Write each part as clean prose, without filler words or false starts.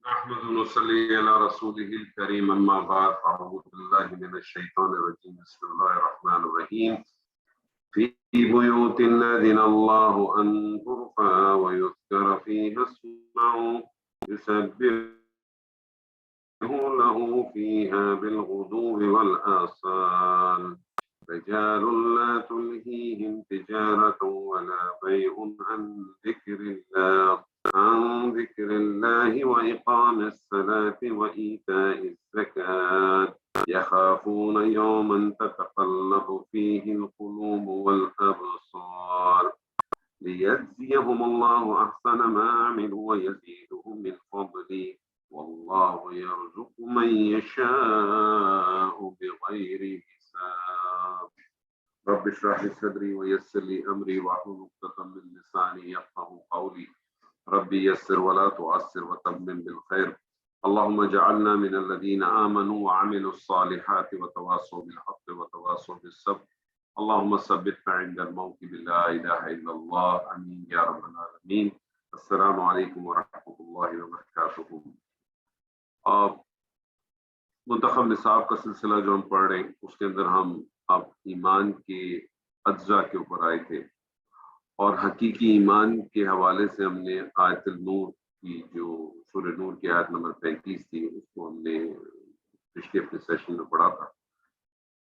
أحمد ونصلي على رسوله الكريم أما بعد أعوذ بالله من الشيطان الرجيم بسم الله الرحمن الرحيم في بيوت أذن الله أن ترفع ويذكر فيها اسمه يسبح له فيها بالغدو والآصال رجال لا تلهيهم تجارة ولا بيع عن ذكر الله وإقام الصلاة وإيتاء الزكاة يخافون يوما تتقلب فيه القلوب والأبصار ليجزيهم الله أحسن ما عملوا ويزيدهم من فضله والله يرزق من يشاء بغير حساب رب اشرح لي صدري ويسر لي أمري واحلل عقدة من لساني يفقهوا قولي ربي يسر ولا تعسر وتمم بالخير اللهم اجعلنا من الذين آمنوا وعملوا الصالحات وتواصوا بالحق وتواصوا بالصبر اللهم ثبتنا عند الموت باللا إله إلا الله آمين يا رب العالمين السلام عليكم ورحمة الله وبركاته منتخب نصاب کا سلسلہ جو ہم پڑھ رہے ہیں اس کے اندر ہم اب ایمان کے اجزاء کے اوپر آئے تھے اور حقیقی ایمان کے حوالے سے ہم نے آیت النور کی جو سورہ نور کی آیت نمبر 35 تھی اس کو ہم نے پچھلے اپنے سیشن میں پڑھا تھا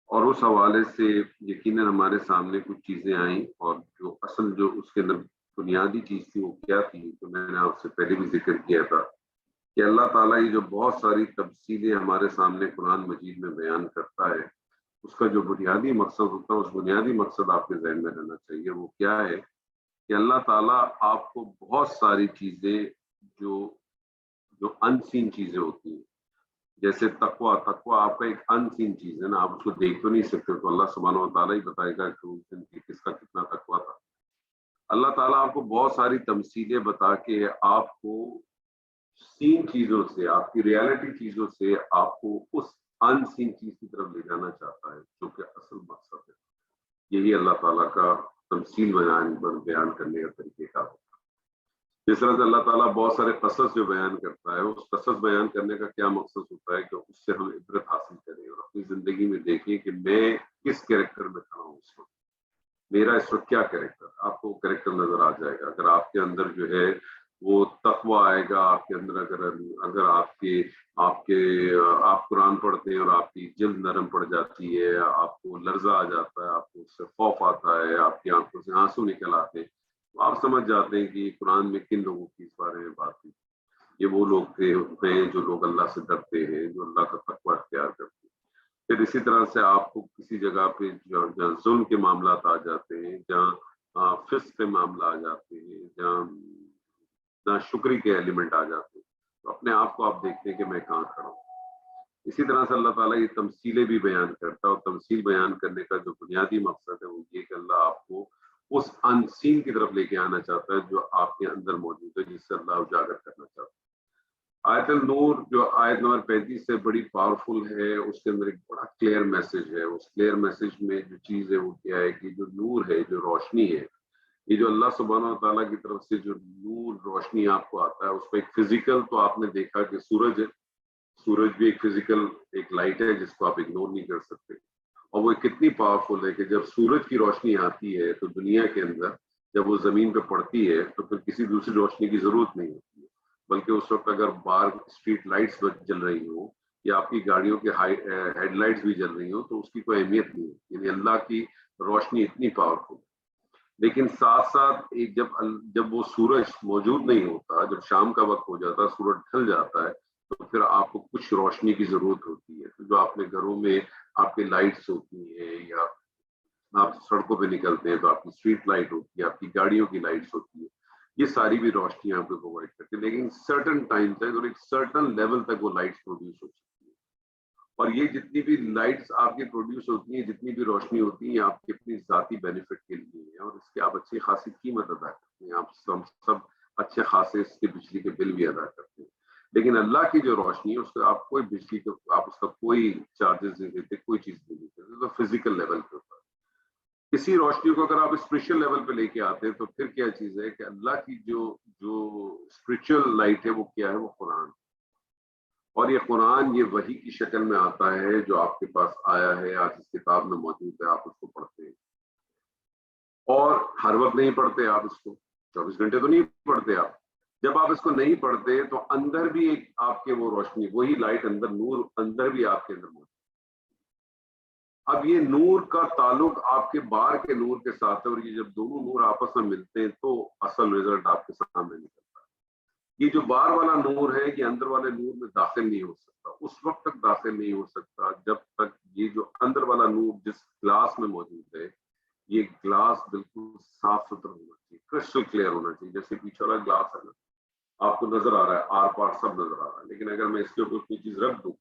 اور اس حوالے سے یقیناً ہمارے سامنے کچھ چیزیں آئیں اور جو اصل جو اس کے اندر بنیادی چیز تھی وہ کیا تھی تو میں نے آپ سے پہلے بھی ذکر کیا تھا کہ اللہ تعالیٰ یہ جو بہت ساری تفصیلیں ہمارے سامنے قرآن مجید میں بیان کرتا ہے اس کا جو بنیادی مقصد ہوتا ہے اس بنیادی مقصد آپ کے ذہن میں رہنا چاہیے وہ کیا ہے کہ اللہ تعالیٰ آپ کو بہت ساری چیزیں جو ان سین چیزیں ہوتی ہیں جیسے تقویٰ آپ کا ایک ان سین چیز ہے نا آپ اس کو دیکھ تو نہیں سکتے تو اللہ سبحانہ و تعالیٰ ہی بتائے گا کہ اس دن کس کا کتنا تقویٰ تھا اللہ تعالیٰ آپ کو بہت ساری تمثیلیں بتا کے آپ کو سین چیزوں سے آپ کی ریالٹی چیزوں سے آپ کو اس ان سین چیز کی طرف لے جانا چاہتا ہے جو کہ اصل مقصد ہے یہی اللہ تعالیٰ کا تمثیل بیان کرنے کا طریقہ کار ہوتا ہے جس طرح سے اللہ تعالیٰ بہت سارے قصص جو بیان کرتا ہے اس قصص بیان کرنے کا کیا مقصد ہوتا ہے کہ اس سے ہم عبرت حاصل کریں اور اپنی زندگی میں دیکھیں کہ میں کس کریکٹر میں کھڑا ہوں اس وقت میرا اس وقت کیا کریکٹر آپ کو کریکٹر نظر آ جائے گا اگر آپ کے اندر جو ہے وہ تقویٰ آئے گا آپ کے اندر اگر آپ قرآن پڑھتے ہیں اور آپ کی جلد نرم پڑ جاتی ہے آپ کو لرزہ آ جاتا ہے آپ کو اس سے خوف آتا ہے آپ کی آنکھوں سے آنسو نکل آتے ہیں تو آپ سمجھ جاتے ہیں کہ قرآن میں کن لوگوں کی اس بارے میں بات ہوئی یہ وہ لوگ ہیں جو لوگ اللہ سے ڈرتے ہیں جو اللہ کا تقویٰ اختیار کرتے ہیں پھر اسی طرح سے آپ کو کسی جگہ پہ جہاں ظلم کے معاملات آ جاتے ہیں جہاں فسق کے معاملہ آ جاتے ہیں جہاں شکری کے ایلیمنٹ آ جاتے ہیں تو اپنے آپ کو آپ دیکھتے ہیں کہ میں کہاں کھڑا ہوں اسی طرح سے اللہ تعالیٰ یہ تمثیلیں بھی بیان کرتا ہے اور تمثیل بیان کرنے کا جو بنیادی مقصد ہے وہ یہ کہ اللہ آپ کو اس انسین کی طرف لے کے آنا چاہتا ہے جو آپ کے اندر موجود ہے جس سے اللہ اجاگر کرنا چاہتا ہے آیت النور جو آیت نمبر 35 سے بڑی پاورفل ہے اس کے اندر ایک بڑا کلیئر میسج ہے اس کلیئر میسج میں جو چیز ہے وہ کیا ہے کہ جو نور ہے جو روشنی ہے یہ جو اللہ سبحانہ و تعالیٰ کی طرف سے جو نور روشنی آپ کو آتا ہے اس کو ایک فزیکل تو آپ نے دیکھا کہ سورج ہے سورج بھی ایک فزیکل ایک لائٹ ہے جس کو آپ اگنور نہیں کر سکتے اور وہ کتنی پاورفل ہے کہ جب سورج کی روشنی آتی ہے تو دنیا کے اندر جب وہ زمین پہ پڑتی ہے تو پھر کسی دوسری روشنی کی ضرورت نہیں ہوتی ہے بلکہ اس وقت اگر باہر اسٹریٹ لائٹس جل رہی ہوں یا آپ کی گاڑیوں کے ہیڈ لائٹس بھی جل رہی ہوں تو اس کی کوئی اہمیت نہیں ہے یعنی اللہ کی روشنی اتنی پاورفل لیکن ساتھ ساتھ ایک جب وہ سورج موجود نہیں ہوتا جب شام کا وقت ہو جاتا سورج ڈھل جاتا ہے تو پھر آپ کو کچھ روشنی کی ضرورت ہوتی ہے جو اپنے گھروں میں آپ کے لائٹس ہوتی ہیں یا آپ سڑکوں پہ نکلتے ہیں تو آپ کی اسٹریٹ لائٹ ہوتی ہے آپ کی گاڑیوں کی لائٹس ہوتی ہے یہ ساری بھی روشنی آپ کو پرووائڈ کرتی ہے لیکن سرٹن ٹائم تک اور ایک سرٹن لیول تک وہ لائٹس پروڈیوس ہو سکتی ہے اور یہ جتنی بھی لائٹس آپ کی پروڈیوس ہوتی ہیں جتنی بھی روشنی ہوتی ہے آپ کی اپنی ذاتی بینیفٹ کے لیے ہے اور اس کی آپ اچھی خاصی قیمت ادا کرتے ہیں آپ سب اچھے خاصے اس کے بجلی کے بل بھی ادا کرتے ہیں لیکن اللہ کی جو روشنی ہے اس کا آپ کوئی بجلی کا آپ اس کا کوئی چارجز نہیں دیتے کوئی چیز نہیں دیتے تو فزیکل لیول پہ ہوتا ہے اسی روشنی کو اگر آپ اسپرچل لیول پہ لے کے آتے ہیں تو پھر کیا چیز ہے کہ اللہ کی جو اسپرچل لائٹ ہے وہ کیا ہے وہ قرآن اور یہ قرآن یہ وحی کی شکل میں آتا ہے جو آپ کے پاس آیا ہے، آج اس کتاب میں موجود ہے، آپ اس کو پڑھتے ہیں، اور ہر وقت نہیں پڑھتے آپ اس کو، 24 گھنٹے تو نہیں پڑھتے آپ. جب آپ اس کو نہیں پڑھتے تو اندر بھی ایک آپ کے وہ روشنی، وہی لائٹ اندر، نور اندر بھی آپ کے اندر موجود. اب یہ نور کا تعلق آپ کے باہر کے نور کے ساتھ ہے، اور یہ جب دونوں نور آپس میں ملتے ہیں تو اصل رزلٹ آپ کے سامنے نکلتا ہے. یہ جو باہر والا نور ہے یہ اندر والے نور میں داخل نہیں ہو سکتا، اس وقت تک داخل نہیں ہو سکتا جب تک یہ جو اندر والا نور جس گلاس میں موجود ہے، یہ گلاس بالکل صاف ستھرا ہونا چاہیے، کرسٹل کلیئر ہونا چاہیے. جیسے پیچھے والا گلاس ہے نا، آپ کو نظر آ رہا ہے، آر پار سب نظر آ رہا ہے، لیکن اگر میں اس کے اوپر کوئی چیز رکھ دوں،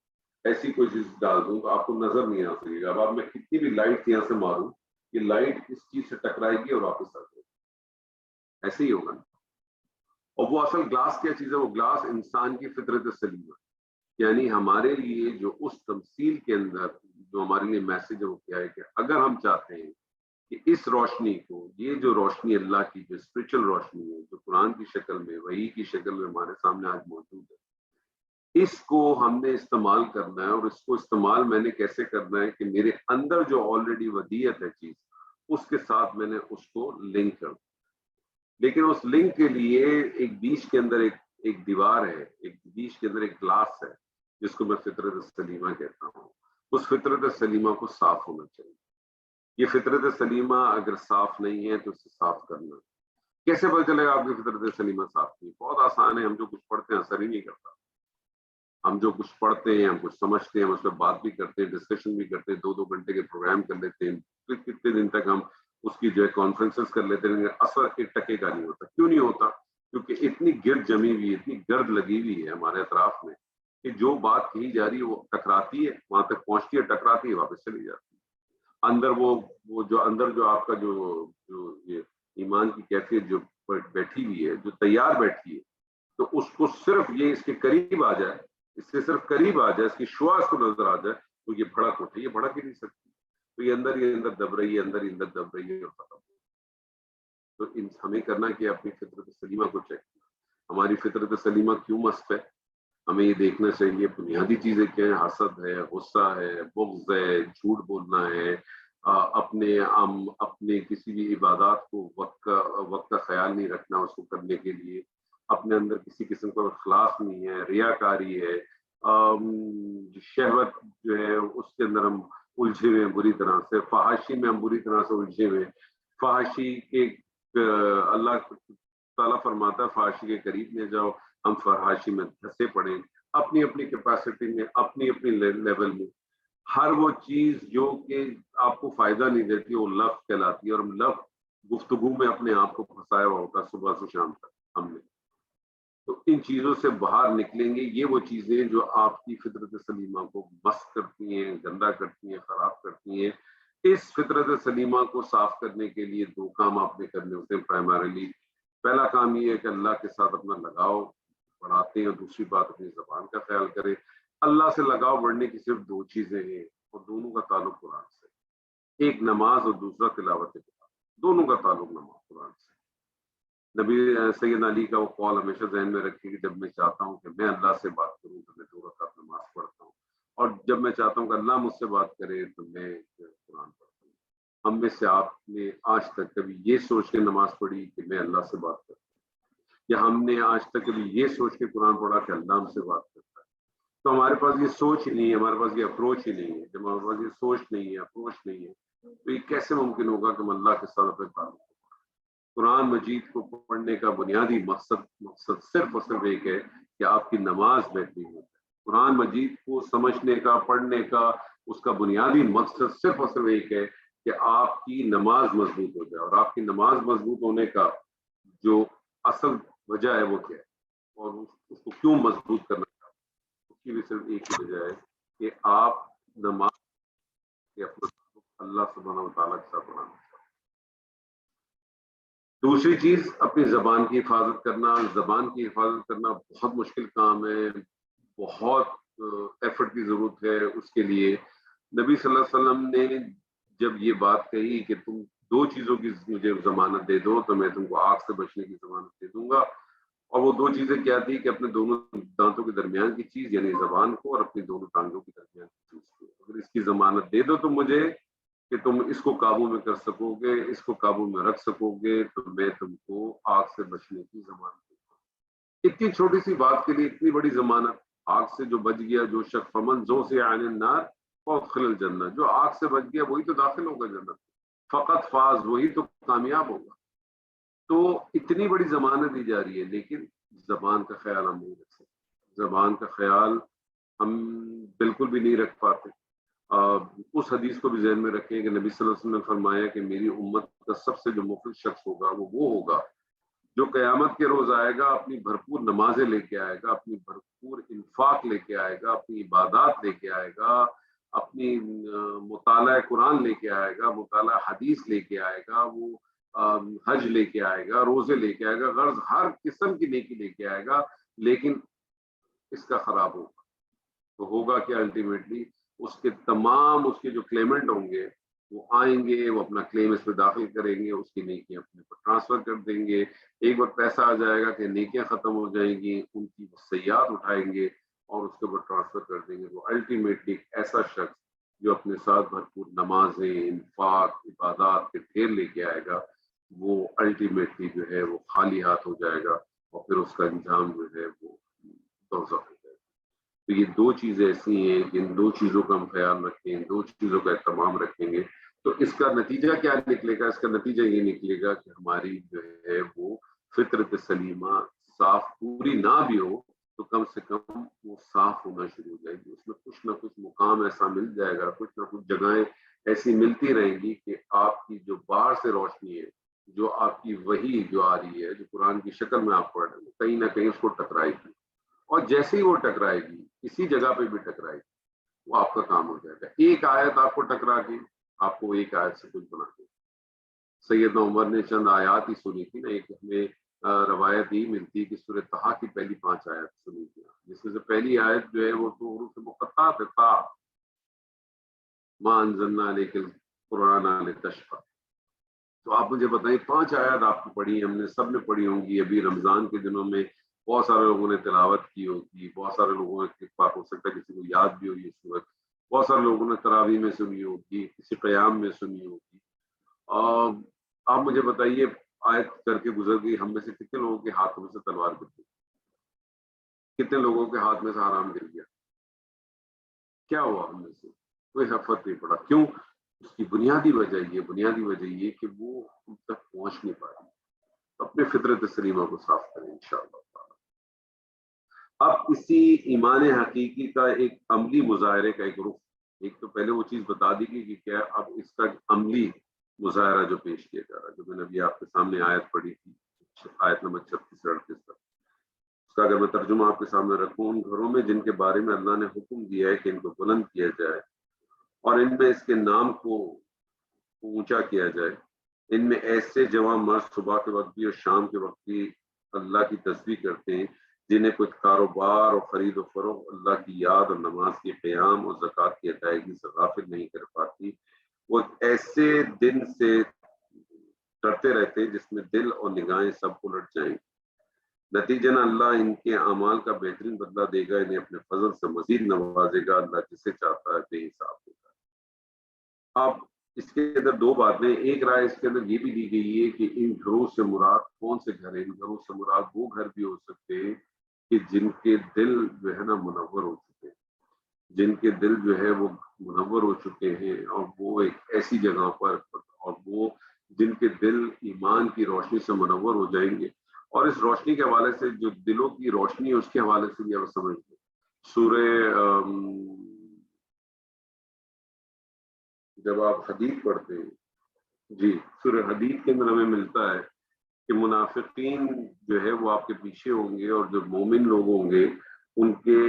ایسی کوئی چیز ڈال دوں تو آپ کو نظر نہیں آ سکے گا. اب آپ میں کتنی بھی لائٹ یہاں سے ماروں، یہ لائٹ اس چیز سے ٹکرائے گی اور واپس آ جائے گی. ایسے ہی ہوگا نا. اور وہ اصل گلاس کیا چیز ہے؟ وہ گلاس انسان کی فطرت سلیمہ، یعنی ہمارے لیے جو اس تمثیل کے اندر جو ہمارے لیے میسج ہے وہ کیا ہے کہ اگر ہم چاہتے ہیں کہ اس روشنی کو، یہ جو روشنی اللہ کی جو اسپرچل روشنی ہے، جو قرآن کی شکل میں، وحی کی شکل میں ہمارے سامنے آج موجود ہے، اس کو ہم نے استعمال کرنا ہے. اور اس کو استعمال میں نے کیسے کرنا ہے کہ میرے اندر جو آلریڈی ودیت ہے چیز، اس کے ساتھ میں نے اس کو لنک کر. لیکن اس لنک کے لیے ایک بیچ کے اندر ایک دیوار ہے، ایک بیچ کے اندر ایک گلاس ہے جس کو میں فطرت سلیمہ کہتا ہوں. اس فطرت سلیمہ کو صاف ہونا چاہیے. یہ فطرت سلیمہ اگر صاف نہیں ہے تو اسے صاف کرنا. کیسے پتہ چلے گا آپ کی فطرت سلیمہ صاف نہیں؟ بہت آسان ہے. ہم جو کچھ پڑھتے ہیں اثر ہی نہیں کرتا. ہم جو کچھ پڑھتے ہیں، ہم کچھ سمجھتے ہیں، ہم اس پہ بات بھی کرتے ہیں، ڈسکشن بھی کرتے ہیں، 2 گھنٹے کے پروگرام کر لیتے ہیں، پھر کتنے دن تک ہم اس کی جو ہے کانفرنسز کر لیتے ہیں، اثر 1% کا نہیں ہوتا. کیوں نہیں ہوتا؟ کیونکہ اتنی گرد جمی ہوئی ہے، اتنی گرد لگی ہوئی ہے ہمارے اطراف میں کہ جو بات کہی جا رہی ہے وہ ٹکراتی ہے، وہاں تک پہنچتی ہے، ٹکراتی ہے، واپس چلی جاتی ہے. اندر وہ جو اندر جو آپ کا جو یہ ایمان کی کیفیت جو بیٹھی ہوئی ہے، جو تیار بیٹھی ہے، تو اس کو صرف یہ اس کے قریب آ جائے، اس سے صرف قریب آ جائے، اس کی شعاع اس کو نظر آ جائے تو یہ بھڑک اٹھے. یہ بھڑک ہی نہیں سکتی. تو یہ اندر دب رہی ہے، اندر دب رہی ہے اور ختم. تو ہمیں کرنا کہ اپنی فطرت سلیمہ کو چیک کرنا. ہماری فطرت سلیمہ کیوں مست ہے؟ ہمیں یہ دیکھنا چاہیے بنیادی چیزیں کیا ہیں. حسد ہے، غصہ ہے، بغض ہے، جھوٹ بولنا ہے، اپنے کسی بھی عبادات کو وقت کا خیال نہیں رکھنا اس کو کرنے کے لیے، اپنے اندر کسی قسم کا اخلاص نہیں ہے، ریاکاری ہے، شہوت جو ہے اس کے اندر ہم الجھے ہوئے ہیں بری طرح سے، فحاشی میں ہم بری طرح سے الجھے ہوئے ہیں. فحاشی کے اللہ تعالیٰ فرماتا ہے فحاشی کے قریب نہ جاؤ. ہم فحاشی میں دھسے پڑے اپنی اپنی کیپیسٹی میں، اپنی اپنی لیول میں. ہر وہ چیز جو کہ آپ کو فائدہ نہیں دیتی وہ لفظ کہلاتی ہے، اور لفظ گفتگو میں اپنے آپ کو پھنسایا ہوا ہوتا ہے صبح سے شام تک ہم نے. تو ان چیزوں سے باہر نکلیں گے. یہ وہ چیزیں جو آپ کی فطرت سلیمہ کو مست کرتی ہیں، گندا کرتی ہیں، خراب کرتی ہیں. اس فطرت سلیمہ کو صاف کرنے کے لیے 2 کام آپ نے کرنے ہوتے ہیں پرائمریلی. پہلا کام یہ ہے کہ اللہ کے ساتھ اپنا لگاؤ بڑھاتے ہیں، اور دوسری بات اپنی زبان کا خیال کریں. اللہ سے لگاؤ بڑھنے کی صرف 2 چیزیں ہیں، اور دونوں کا تعلق قرآن سے. ایک نماز اور دوسرا تلاوت قرآن. دونوں کا تعلق نماز قرآن سے. نبی سید علی کا وہ قول ہمیشہ ذہن میں رکھے کہ جب میں چاہتا ہوں کہ میں اللہ سے بات کروں تو میں 2 رکعت نماز پڑھتا ہوں، اور جب میں چاہتا ہوں کہ اللہ مجھ سے بات کرے تو میں قرآن پڑھتا ہوں. ہم میں سے آپ نے آج تک کبھی یہ سوچ کے نماز پڑھی کہ میں اللہ سے بات کرتا ہوں، یا ہم نے آج تک کبھی یہ سوچ کے قرآن پڑھا کہ اللہ ہم سے بات کرتا ہے؟ تو ہمارے پاس یہ سوچ ہی نہیں ہے، ہمارے پاس یہ اپروچ ہی نہیں ہے. جب ہمارے پاس یہ سوچ نہیں ہے، اپروچ نہیں ہے، تو یہ کیسے ممکن ہوگا کہ ہم اللہ کے ساتھ اپنے تعلق؟ قرآن مجید کو پڑھنے کا بنیادی مقصد صرف اور صرف ایک ہے کہ آپ کی نماز بہترین ہو جائے. قرآن مجید کو سمجھنے کا، پڑھنے کا، اس کا بنیادی مقصد صرف اور صرف ایک ہے کہ آپ کی نماز مضبوط ہو جائے. اور آپ کی نماز مضبوط ہونے کا جو اصل وجہ ہے وہ کیا ہے، اور اس کو کیوں مضبوط کرنا چاہتے ہیں، اس کی بھی صرف ایک ہی وجہ ہے کہ آپ نماز کے اپنا اللہ سبحانہ و تعالیٰ کے ساتھ بنانا. دوسری چیز اپنی زبان کی حفاظت کرنا. زبان کی حفاظت کرنا بہت مشکل کام ہے، بہت ایفرٹ کی ضرورت ہے اس کے لیے. نبی صلی اللہ علیہ وسلم نے جب یہ بات کہی کہ تم 2 چیزوں کی مجھے ضمانت دے دو تو میں تم کو آگ سے بچنے کی ضمانت دے دوں گا، اور وہ دو چیزیں کیا تھی کہ اپنے دونوں دانتوں کے درمیان کی چیز یعنی زبان کو، اور اپنی دونوں ٹانگوں کے درمیان کی چیز کو. اگر اس کی ضمانت دے دو تم مجھے کہ تم اس کو قابو میں کر سکو گے، اس کو قابو میں رکھ سکو گے، تو میں تم کو آگ سے بچنے کی ضمانت دوں گا. اتنی چھوٹی سی بات کے لیے اتنی بڑی ضمانت. آگ سے جو بچ گیا، جو شخص فمن زو سے عن النار فادخل الجنہ، جو آگ سے بچ گیا وہی تو داخل ہوگا جنت. فقط فاز، وہی تو کامیاب ہوگا. تو اتنی بڑی ضمانت دی جا رہی ہے، لیکن زبان کا خیال ہم نہیں رکھ سکتے. زبان کا خیال ہم بالکل بھی نہیں رکھ پاتے. اس حدیث کو بھی ذہن میں رکھیں کہ نبی صلی اللہ علیہ وسلم نے فرمایا کہ میری امت کا سب سے جو مفلس شخص ہوگا وہ ہوگا جو قیامت کے روز آئے گا، اپنی بھرپور نمازیں لے کے آئے گا، اپنی بھرپور انفاق لے کے آئے گا، اپنی عبادات لے کے آئے گا، اپنی مطالعہ قرآن لے کے آئے گا، مطالعہ حدیث لے کے آئے گا، وہ حج لے کے آئے گا، روزے لے کے آئے گا، غرض ہر قسم کی نیکی لے کے آئے گا، لیکن اس کا خراب ہوگا. تو ہوگا کہ الٹیمیٹلی اس کے تمام اس کے جو کلیمنٹ ہوں گے وہ آئیں گے، وہ اپنا کلیم اس پہ داخل کریں گے، اس کی نیکیاں اپنے پر ٹرانسفر کر دیں گے. ایک وقت ایسا آ جائے گا کہ نیکیاں ختم ہو جائیں گی، ان کی سیئات اٹھائیں گے اور اس کے اوپر ٹرانسفر کر دیں گے. وہ الٹیمیٹلی ایسا شخص جو اپنے ساتھ بھرپور نمازیں، انفاق، عبادات کے ڈھیر لے کے آئے گا، وہ الٹیمیٹلی جو ہے وہ خالی ہاتھ ہو جائے گا، اور پھر اس کا انجام جو ہے وہ دوزخ ہو جائے گا. تو یہ دو چیزیں ایسی ہیں کہ ان دو چیزوں کا ہم خیال رکھیں، ان دو چیزوں کا اہتمام رکھیں گے تو اس کا نتیجہ کیا نکلے گا؟ اس کا نتیجہ یہ نکلے گا کہ ہماری جو ہے وہ فطرت سلیمہ صاف پوری نہ بھی ہو تو کم سے کم وہ صاف ہونا شروع ہو جائے گی. اس میں کچھ نہ کچھ مقام ایسا مل جائے گا، کچھ نہ کچھ جگہیں ایسی ملتی رہیں گی کہ آپ کی جو باہر سے روشنی ہے، جو آپ کی وحی جو آ رہی ہے، جو قرآن کی شکل میں آپ پڑھ رہے ہیں، کہیں نہ کہیں اس کو ٹکرائے گی. اور جیسے ہی وہ ٹکرائے گی، کسی جگہ پہ بھی ٹکرائے گی، وہ آپ کا کام ہو جائے گا. ایک آیت آپ کو ٹکرا کے آپ کو ایک آیت سے کچھ بنا دے. سیدنا عمر نے چند آیات ہی سنی تھی نا. ایک ہمیں روایت ہی ملتی کہ سورہ طٰ کی پہلی 5 آیات سنی تھی، جس میں سے پہلی آیت جو ہے وہ تو حروف مقطعات ہے. طٰ ما انزلنا علیک القرآن لتشقی. تو آپ مجھے بتائیں 5 آیات آپ کو پڑھی، ہم نے سب نے پڑھی ہوں گی. ابھی رمضان کے دنوں میں بہت سارے لوگوں نے تلاوت کی ہوگی، بہت سارے لوگوں نے ہو سکتا ہے کسی کو یاد بھی ہو یہ صورت، بہت سارے لوگوں نے تراویح میں سنی ہوگی، کسی قیام میں سنی ہوگی. آپ مجھے بتائیے آیت کر کے گزر گئی، ہم میں سے کتنے لوگوں کے ہاتھ میں سے تلوار گر گئی؟ کتنے لوگوں کے ہاتھ میں سے حرام گر گیا؟ کیا ہوا ہم میں سے؟ کوئی حفت نہیں پڑا. کیوں؟ اس کی بنیادی وجہ یہ کہ وہ ان تک پہنچ نہیں پا رہی. اپنے فطرت سلیمہ کو صاف کریں انشاءاللہ. اب اسی ایمان حقیقی کا ایک عملی مظاہرے کا ایک رخ، ایک تو پہلے وہ چیز بتا دی گئی کہ کیا، اب اس کا عملی مظاہرہ جو پیش کیا جا رہا ہے، جو میں نے ابھی آپ کے سامنے آیت پڑھی تھی، آیت نمبر 36 سے 38 تک، اس کا اگر میں ترجمہ آپ کے سامنے رکھوں: ان گھروں میں جن کے بارے میں اللہ نے حکم دیا ہے کہ ان کو بلند کیا جائے اور ان میں اس کے نام کو اونچا کیا جائے، ان میں ایسے جوان مرد صبح کے وقت بھی اور شام کے وقت بھی اللہ کی تسبیح کرتے ہیں، جنہیں کچھ کاروبار اور خرید و فروخت اللہ کی یاد اور نماز کے قیام اور زکوٰۃ کی ادائیگی سے غافل نہیں کر پاتی. وہ ایسے دن سے ڈرتے رہتے ہیں جس میں دل اور نگاہیں سب الٹ جائیں. نتیجن اللہ ان کے اعمال کا بہترین بدلہ دے گا، انہیں اپنے فضل سے مزید نوازے گا، اللہ جسے چاہتا ہے بے حساب دے گا. اب اس کے اندر دو باتیں. ایک رائے اس کے اندر یہ بھی دی گئی ہے کہ ان گھروں سے مراد کون سے گھر ہیں؟ ان گھروں سے مراد وہ گھر بھی ہو سکتے ہیں کہ جن کے دل جو ہے نا منور ہو چکے ہیں، جن کے دل جو ہے وہ منور ہو چکے ہیں، اور وہ ایک ایسی جگہ پر، اور وہ جن کے دل ایمان کی روشنی سے منور ہو جائیں گے. اور اس روشنی کے حوالے سے جو دلوں کی روشنی ہے اس کے حوالے سے بھی آپ سمجھ لیں. سورہ جب آپ حدید پڑھتے ہیں، جی سورہ حدید کے اندر ہمیں ملتا ہے کہ منافقین جو ہے وہ آپ کے پیچھے ہوں گے، اور جو مومن لوگ ہوں گے ان کے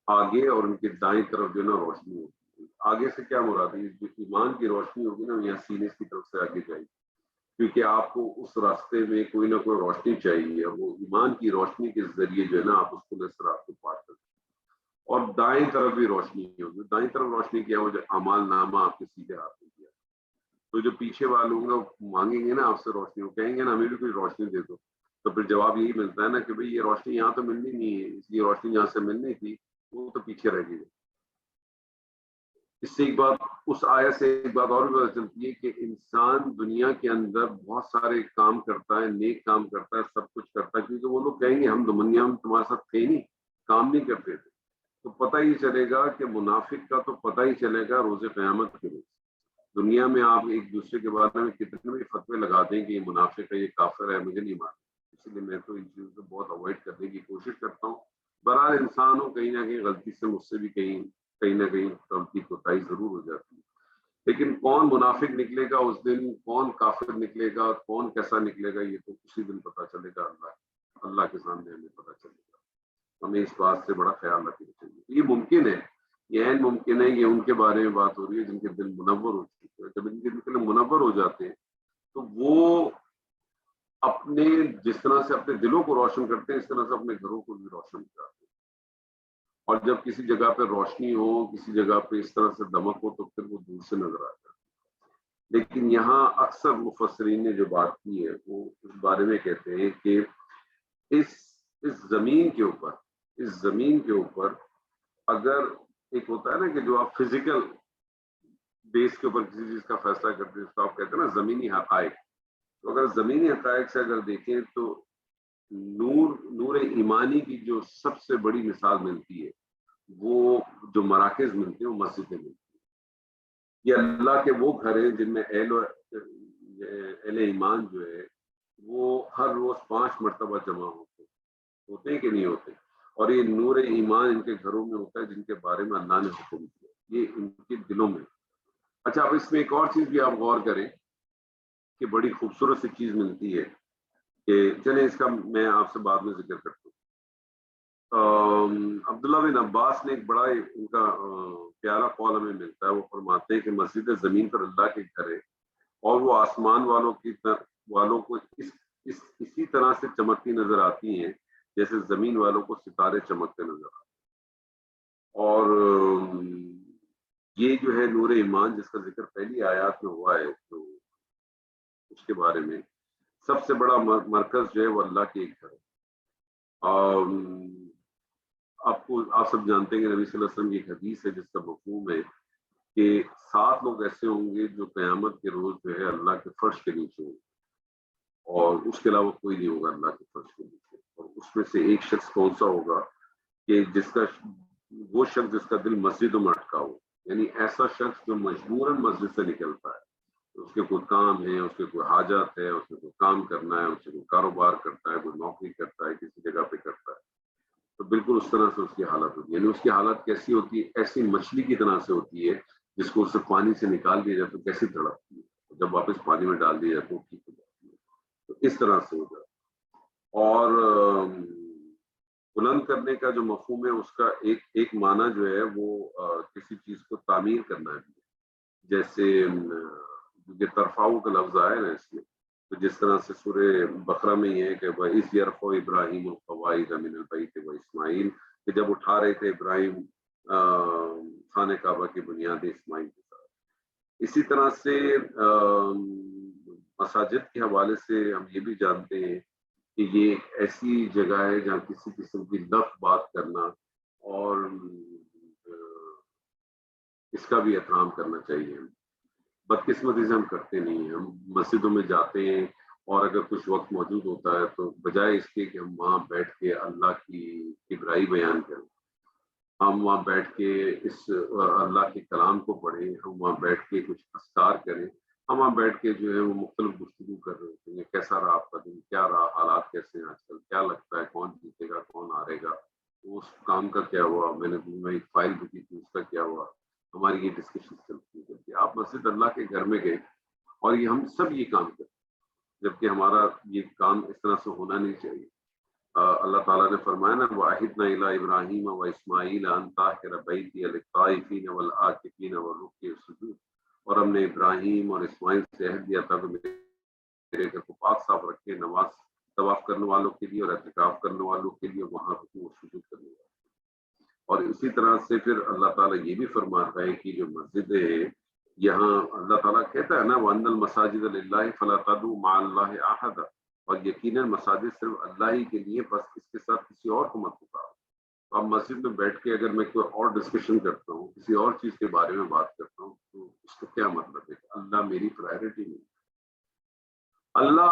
آگے اور ان کے دائیں طرف جو ہے نا روشنی ہوگی. آگے سے کیا مراد ہے؟ جو ایمان کی روشنی ہوگی نا، یہاں سینے کی طرف سے آگے جائے گی، کیونکہ آپ کو اس راستے میں کوئی نہ کوئی روشنی چاہیے، وہ ایمان کی روشنی کے ذریعے جو ہے نا آپ اس کو اس رات کو پار کرتے ہیں. اور دائیں طرف بھی روشنی ہوگی. دائیں طرف روشنی کیا ہو؟ جو اعمال نامہ آپ کے سیدھے ہاتھ میں کیا. تو جو پیچھے والے ہوں گے وہ مانگیں گے نا آپ سے روشنی، وہ کہیں گے نا ہمیں بھی کوئی روشنی دے دو. تو پھر جواب یہی ملتا ہے نا کہ بھئی یہ روشنی یہاں تو ملنی نہیں ہے، اس لیے روشنی جہاں سے ملنی تھی وہ تو پیچھے رہ گئی۔ اس سے ایک بات، اس آیت سے ایک بات اور بھی پتہ چلتی ہے کہ انسان دنیا کے اندر بہت سارے کام کرتا ہے، نیک کام کرتا ہے، سب کچھ کرتا ہے، کیونکہ وہ لوگ کہیں گے ہم تو دنیا میں تمہارے ساتھ تھے نہیں، کام نہیں کرتے تھے، تو پتہ ہی چلے گا کہ منافق کا تو پتہ ہی چلے گا روز قیامت کے روز۔ دنیا میں آپ ایک دوسرے کے بارے میں کتنے بھی فتوے لگا دیں کہ یہ منافق ہے، یہ کافر ہے، مجھے نہیں معلوم، اس لیے میں تو ان چیزوں سے بہت اوائڈ کرنے کی کوشش کرتا ہوں۔ بہرحال انسان ہو، کہیں نہ کہیں غلطی سے مجھ سے بھی کہیں نہ کہیں غلطی کوتاہی ضرور ہو جاتی ہے، لیکن کون منافق نکلے گا اس دن، کون کافر نکلے گا، کون کیسا نکلے گا، یہ تو اسی دن پتہ چلے گا، اللہ کے سامنے ہمیں پتہ چلے گا۔ ہمیں اس بات سے بڑا خیال رکھنا چاہیے۔ یہ ممکن ہے، یہ عین ممکن ہے، یہ ان کے بارے میں بات ہو رہی ہے جن کے دل منور ہو چکے ہیں۔ جب ان کے دل منور ہو جاتے ہیں تو وہ اپنے جس طرح سے اپنے دلوں کو روشن کرتے ہیں، اس طرح سے اپنے گھروں کو بھی روشن کرتے ہیں۔ اور جب کسی جگہ پہ روشنی ہو، کسی جگہ پہ اس طرح سے دمک ہو تو پھر وہ دور سے نظر آتا ہے۔ لیکن یہاں اکثر مفسرین نے جو بات کی ہے وہ اس بارے میں کہتے ہیں کہ اس زمین کے اوپر اگر ایک ہوتا ہے نا کہ جو آپ فزیکل بیس کے اوپر کسی چیز کا فیصلہ کرتے ہیں، اس کو آپ کہتے ہیں نا زمینی حقائق، تو اگر زمینی حقائق سے اگر دیکھیں تو نور ایمانی کی جو سب سے بڑی مثال ملتی ہے، وہ جو مراکز ملتے ہیں وہ مسجدیں ملتی ہیں۔ یہ اللہ کے وہ گھر ہیں جن میں اہل ایمان جو ہے وہ ہر روز 5 مرتبہ جمع ہوتے ہیں کہ نہیں ہوتے، اور یہ نور ایمان ان کے گھروں میں ہوتا ہے جن کے بارے میں اللہ نے حکم کیا، یہ ان کے دلوں میں۔ اچھا، اب اس میں ایک اور چیز بھی آپ غور کریں کہ بڑی خوبصورت سی چیز ملتی ہے کہ چلیں اس کا میں آپ سے بعد میں ذکر کرتا ہوں۔ عبداللہ بن عباس نے ایک بڑا ان کا پیارا قول ہمیں ملتا ہے، وہ فرماتے ہیں کہ مسجد زمین پر اللہ کے گھر ہے اور وہ آسمان والوں کو اسی طرح سے چمکتی نظر آتی ہیں جیسے زمین والوں کو ستارے چمکتے نظر آتے ہیں۔ اور یہ جو ہے نور ایمان جس کا ذکر پہلی آیات میں ہوا ہے، تو اس کے بارے میں سب سے بڑا مرکز جو ہے وہ اللہ کے ایک گھر ہے۔ آپ سب جانتے ہیں کہ نبی صلی اللہ علیہ وسلم کی ایک حدیث ہے جس کا مفہوم ہے کہ 7 لوگ ایسے ہوں گے جو قیامت کے روز جو ہے اللہ کے فرش کے نیچے ہوں گے، اور اس کے علاوہ کوئی نہیں ہوگا اللہ کے فرش کے نیچے۔ اور اس میں سے ایک شخص کون سا ہوگا کہ وہ شخص جس کا دل مسجدوں میں اٹکا ہو، یعنی ایسا شخص جو مجبوراً مسجد سے نکلتا ہے، اس کے کوئی کام ہے، اس کے کوئی حاجات ہے، اس میں کوئی کام کرنا ہے، اس سے کوئی کاروبار کرتا ہے، کوئی نوکری کرتا ہے، کسی جگہ پہ کرتا ہے، تو بالکل اس طرح سے اس کی حالت ہوتی ہے۔ یعنی اس کی حالت کیسی ہوتی ہے؟ ایسی مچھلی کی طرح سے ہوتی ہے جس کو اسے پانی سے نکال دیا جائے تو کیسی تڑپتی ہے، جب واپس پانی میں ڈال دیا جائے تو ٹھیک ہو جاتی ہے، تو اس طرح سے ہو جاتا ہے۔ اور بلند کرنے کا جو مفہوم ہے اس کا ایک معنی جو ہے وہ کسی چیز کو تعمیر کرنا ہے، جیسے یہ ترفاؤ کا لفظ آیا نا اس میں، تو جس طرح سے سورہ بقرہ میں یہ ہے کہ وَإِذْ يَرْفَعُ إِبْرَاهِيمُ الْقَوَاعِدَ مِنَ الْبَيْتِ وَإِسْمَاعِيلُ، کہ جب اٹھا رہے تھے ابراہیم خانہ کعبہ کی بنیادیں اسماعیل کے ساتھ۔ اسی طرح سے مساجد کے حوالے سے ہم یہ بھی جانتے ہیں کہ یہ ایک ایسی جگہ ہے جہاں کسی قسم کی لغو بات کرنا اور اس کا بھی احترام کرنا چاہیے۔ بدقسمتی سے ہم کرتے نہیں ہیں، ہم مسجدوں میں جاتے ہیں اور اگر کچھ وقت موجود ہوتا ہے تو بجائے اس کے کہ ہم وہاں بیٹھ کے اللہ کی کبریائی بیان کریں، ہم وہاں بیٹھ کے اس اللہ کے کلام کو پڑھیں، ہم وہاں بیٹھ کے کچھ اذکار کریں، ہم وہاں بیٹھ کے جو ہے وہ مختلف گفتگو کر رہے ہوتے ہیں، کیسا رہا آپ کا دن، کیا رہا، حالات کیسے ہیں آج کل، کیا لگتا ہے کون جیتے گا کون ہارے گا، اس کام کا کیا ہوا، میں نے ایک فائل بھیجی تھی اس کا کیا ہوا، ہماری یہ ڈسکشن چلتی ہے۔ آپ مسجد اللہ کے گھر میں گئے اور یہ ہم سب یہ کام کرتے ہیں، جبکہ ہمارا یہ کام اس طرح سے ہونا نہیں چاہیے۔ اللہ تعالیٰ نے فرمایا نا وَأَعِدْنَا إِلَىٰ إِبْرَاهِيمَ وَإِسْمَاعِيلَ أَن طَاهِرَ بَيْتِيَ لِلطَّائِفِينَ وَالْعَاكِفِينَ وَالرُّكِّعِ السُّجُودِ، اور ہم نے ابراہیم اور اسماعیل سے عہد دیا تھا کہ میرے گھر کو پاک صاف رکھے، نماز طواف کرنے والوں کے لیے اور اعتکاف کرنے والوں کے لیے، وہاں رکوع و سجود کرنے والوں۔ اور اسی طرح سے پھر اللہ تعالیٰ یہ بھی فرماتا ہے کہ جو مسجدیں ہیں یہاں اللہ تعالیٰ کہتا ہے نا وَأَنَّ الْمَسَاجِدَ لِلَّهِ فَلَا تَدْعُوا مَعَ اللَّهِ أَحَدًا، اور یقیناً مساجد صرف اللہ ہی کے لیے، بس اس کے ساتھ کسی اور کو مت پکارو۔ تو اب مسجد میں بیٹھ کے اگر میں کوئی اور ڈسکشن کرتا ہوں، کسی اور چیز کے بارے میں بات کرتا ہوں، تو اس کا کیا مطلب ہے؟ اللہ میری پرائرٹی نہیں۔ اللہ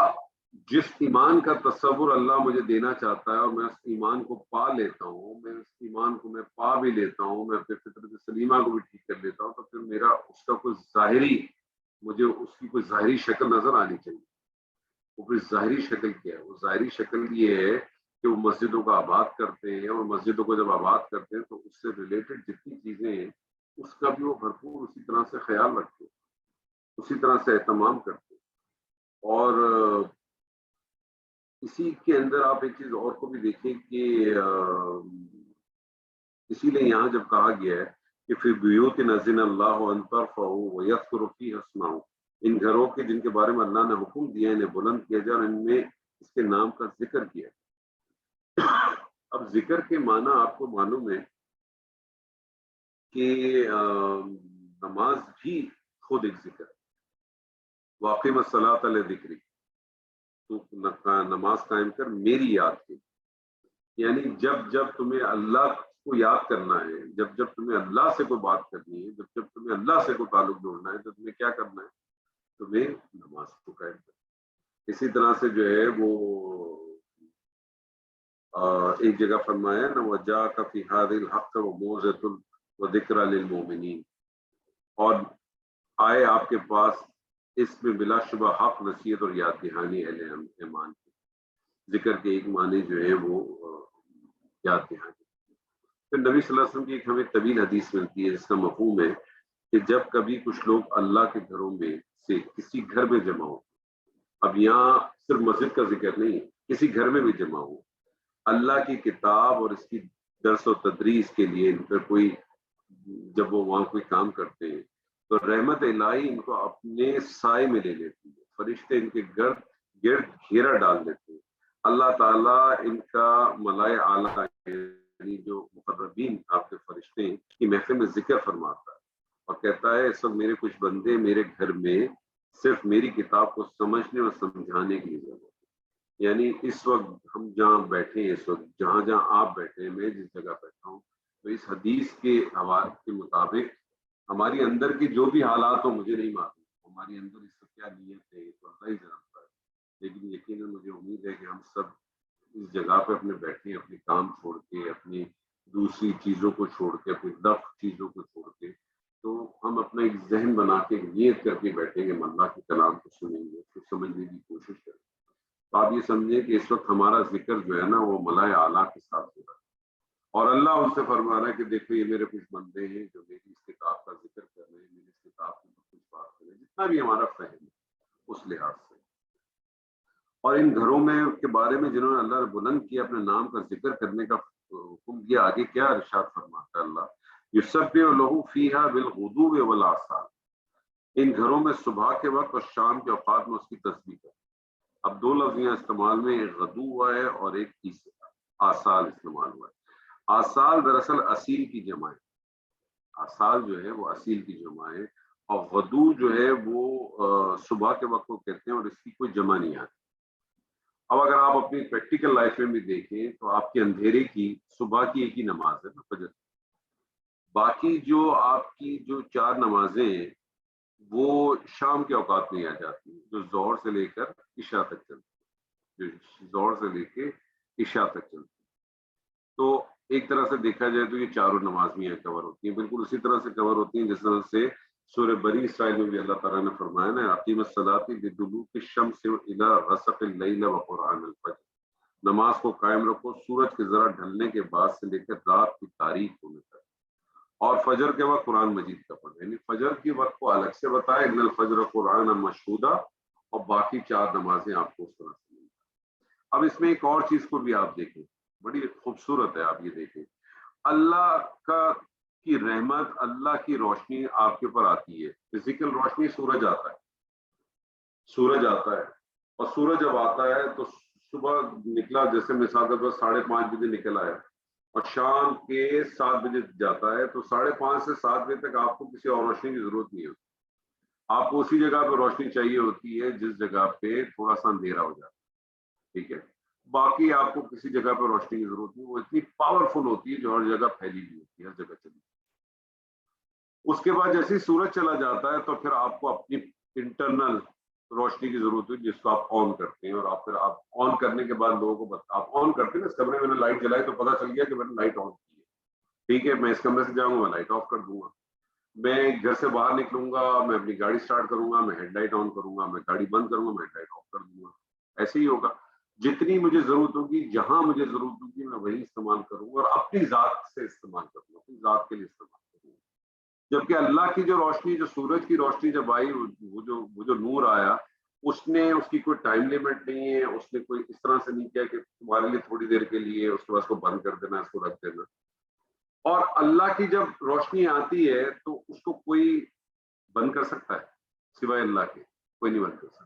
جس ایمان کا تصور اللہ مجھے دینا چاہتا ہے اور میں اس ایمان کو پا لیتا ہوں، میں اس ایمان کو میں پا بھی لیتا ہوں، میں اپنے فطرت سلیمہ کو بھی ٹھیک کر لیتا ہوں، تو پھر میرا اس کا کوئی ظاہری، مجھے اس کی کوئی ظاہری شکل نظر آنی چاہیے۔ وہ پھر ظاہری شکل کیا ہے؟ وہ ظاہری شکل یہ ہے کہ وہ مسجدوں کو آباد کرتے ہیں، اور مسجدوں کو جب آباد کرتے ہیں تو اس سے ریلیٹڈ جتنی چیزیں ہیں اس کا بھی وہ بھرپور اسی طرح سے خیال رکھتے ہیں، اسی طرح سے اہتمام کرتے ہیں۔ اور اسی کے اندر آپ ایک چیز اور کو بھی دیکھیں کہ اسی لیے یہاں جب کہا گیا ہے کہ فی بیوت اذن اللہ ان ترفع ویذکر فیہا اسمہ، ان گھروں کے جن کے بارے میں اللہ نے حکم دیا انہیں بلند کیا جائے اور ان میں اس کے نام کا ذکر کیا۔ اب ذکر کے معنی آپ کو معلوم ہے کہ نماز بھی خود ایک ذکر ہے۔ واقیم الصلاۃ لذکری، تو نماز قائم کر میری یاد کے، یعنی جب جب تمہیں اللہ کو یاد کرنا ہے، جب جب تمہیں اللہ سے کوئی بات کرنی ہے، جب جب تمہیں اللہ سے کوئی تعلق جوڑنا ہے، تو تمہیں کیا کرنا ہے؟ تمہیں نماز کو قائم کرنا۔ اسی طرح سے جو ہے وہ ایک جگہ فرمایا نا، وَجَاءَكَ فِي هَٰذِهِ الْحَقُّ وَمَوْعِظَةٌ وَذِكْرَىٰ لِلْمُؤْمِنِينَ، اور آئے آپ کے پاس اس میں بلا شبہ حق، نصیحت اور یاد دہانی اہل ایمان کی۔ ذکر کے ایک معنی جو ہے وہ یاد دہانی۔ پھر نبی صلی اللہ علیہ وسلم کی ایک ہمیں طویل حدیث ملتی ہے جس کا مفہوم ہے کہ جب کبھی کچھ لوگ اللہ کے گھروں میں سے کسی گھر میں جمع ہو، اب یہاں صرف مسجد کا ذکر نہیں، کسی گھر میں بھی جمع ہو، اللہ کی کتاب اور اس کی درس و تدریس کے لیے ان پر کوئی، جب وہ وہاں کوئی کام کرتے ہیں تو رحمت الہی ان کو اپنے سائے میں لے لیتی ہے، فرشتے ان کے گرد گھیرا ڈال دیتے ہیں، اللہ تعالیٰ ان کا ملائے اعلیٰ یعنی جو مقربین آپ کے فرشتے ہیں کی محفل میں ذکر فرماتا ہے اور کہتا ہے اس وقت میرے کچھ بندے میرے گھر میں صرف میری کتاب کو سمجھنے اور سمجھانے کے لیے ضرورت ہے۔ یعنی اس وقت ہم جہاں بیٹھے ہیں، اس وقت جہاں جہاں آپ بیٹھے ہیں، میں جس جگہ بیٹھا ہوں، تو اس حدیث کے حوالے کے مطابق ہماری اندر کی جو بھی حالات ہو مجھے نہیں معلوم، ہماری اندر اس کا کیا نیت ہے تو اللہ ہی جانتا ہے، لیکن یقیناً مجھے امید ہے کہ ہم سب اس جگہ پہ اپنے بیٹھے ہیں، اپنے کام چھوڑ کے، اپنی دوسری چیزوں کو چھوڑ کے، اپنی دف چیزوں کو چھوڑ کے، تو ہم اپنا ایک ذہن بنا کے نیت کر کے بیٹھیں گے، ہم اللہ کے کلام کو سنیں گے، پھر سمجھنے کی کوشش کریں۔ تو آپ یہ سمجھیں کہ اس وقت ہمارا ذکر جو ہے نا وہ ملائے اعلیٰ کے ساتھ ہو رہا ہے، اور اللہ ان سے فرما رہا ہے کہ دیکھو یہ میرے کچھ بندے ہیں جو میری اس کتاب کا ذکر کر رہے ہیں، میری اس کتاب کے کچھ بات کر رہے ہیں، جتنا بھی ہمارا فہم ہے اس لحاظ سے۔ اور ان گھروں میں کے بارے میں جنہوں نے اللہ نے بلند کیا، اپنے نام کا ذکر کرنے کا حکم دیا، آگے کیا ارشاد فرماتا ہے اللہ، یسبح لہ فیہا بالغدو والآصال، ان گھروں میں صبح کے وقت اور شام کے اوقات میں اس کی تسبیح کرو۔ اب دو لفظ یہاں استعمال میں، ایک غدو ہوا ہے اور ایک آصال استعمال ہوا ہے۔ آصال دراصل اصیل کی جمع ہے، آصال جو ہے وہ اصیل کی جمع ہے، اور غدو جو ہے وہ صبح کے وقت کو کہتے ہیں اور اس کی کوئی جمع نہیں آتی۔ اب اگر آپ اپنی پریکٹیکل لائف میں بھی دیکھیں تو آپ کے اندھیرے کی صبح کی ایک ہی نماز ہے نا، فجر، باقی جو آپ کی جو 4 نمازیں ہیں وہ شام کے اوقات میں آ جاتی ہیں، جو ظہر سے لے کر عشاء تک چلتی ہیں، جو ظہر سے لے کے عشاء تک چلتی ہیں۔ تو ایک طرح سے دیکھا جائے تو یہ چاروں نماز میں کور ہوتی ہیں، بالکل اسی طرح سے کور ہوتی ہیں جس طرح سے سورہ بنی اسرائیل میں بھی اللہ تعالیٰ نے فرمایا نا، اقیم الصلاۃ لدلوک الشمس الی غسق اللیل وقرآن الفجر، نماز کو قائم رکھو سورج کے ذرا ڈھلنے کے بعد سے لے کر رات کی تاریک ہونے تک، اور فجر کے وقت قرآن مجید کا پڑھیں، یعنی فجر کی وقت کو الگ سے بتائے، ان الفجر قرآن مشہودہ، اور باقی 4 نمازیں آپ کو اس طرح سے ملیں۔ اب اس میں ایک اور چیز کو بھی آپ دیکھیں، بڑی خوبصورت ہے، آپ یہ دیکھیں، اللہ کی رحمت، اللہ کی روشنی آپ کے اوپر آتی ہے، فزیکل روشنی، سورج آتا ہے، سورج آتا ہے، اور سورج جب آتا ہے تو صبح نکلا، جیسے مثال کے طور پر 5:30 بجے نکل آیا اور شام کے 7 بجے جاتا ہے، تو 5:30 سے 7 بجے تک آپ کو کسی اور روشنی کی ضرورت نہیں ہوتی، آپ کو اسی جگہ پہ روشنی چاہیے ہوتی ہے جس جگہ پہ تھوڑا سا اندھیرا ہو جاتا ہے۔ ٹھیک ہے. باقی آپ کو کسی جگہ پہ روشنی کی ضرورت نہیں, وہ اتنی پاورفل ہوتی ہے جو ہر جگہ پھیلی ہوئی ہوتی ہے, ہر جگہ چلی. اس کے بعد جیسے ہی سورج چلا جاتا ہے تو پھر آپ کو اپنی انٹرنل روشنی کی ضرورت ہوتی ہے جس کو آپ آن کرتے ہیں, اور آپ پھر آپ آن کرنے کے بعد لوگوں کو آپ آن کرتے ہیں نا, اس کمرے میں نے لائٹ جلائی تو پتا چل گیا کہ میں نے لائٹ آن کی ہے, ٹھیک ہے, میں اس کمرے سے جاؤں گا, میں لائٹ آف کر دوں گا. میں گھر سے باہر نکلوں گا, میں اپنی گاڑی سٹارٹ کروں گا, میں ہیڈ لائٹ آن کروں گا, میں گاڑی بند کروں گا, میں ہیڈ لائٹ آف کر دوں گا. ایسے ہی ہوگا, جتنی مجھے ضرورت ہوگی, جہاں مجھے ضرورت ہوگی میں وہی استعمال کروں گا, اور اپنی ذات سے استعمال کروں گا, اپنی ذات کے لیے استعمال کروں گا. جبکہ اللہ کی جو روشنی, جو سورج کی روشنی جب آئی, وہ جو نور آیا, اس نے اس کی کوئی ٹائم لمٹ نہیں ہے, اس نے کوئی اس طرح سے نہیں کیا کہ تمہارے لیے تھوڑی دیر کے لیے, اس کے بعد اس کو بند کر دینا, اس کو رکھ دینا. اور اللہ کی جب روشنی آتی ہے تو اس کو کوئی بند کر سکتا ہے سوائے اللہ کے؟ کوئی نہیں بند کر سکتا.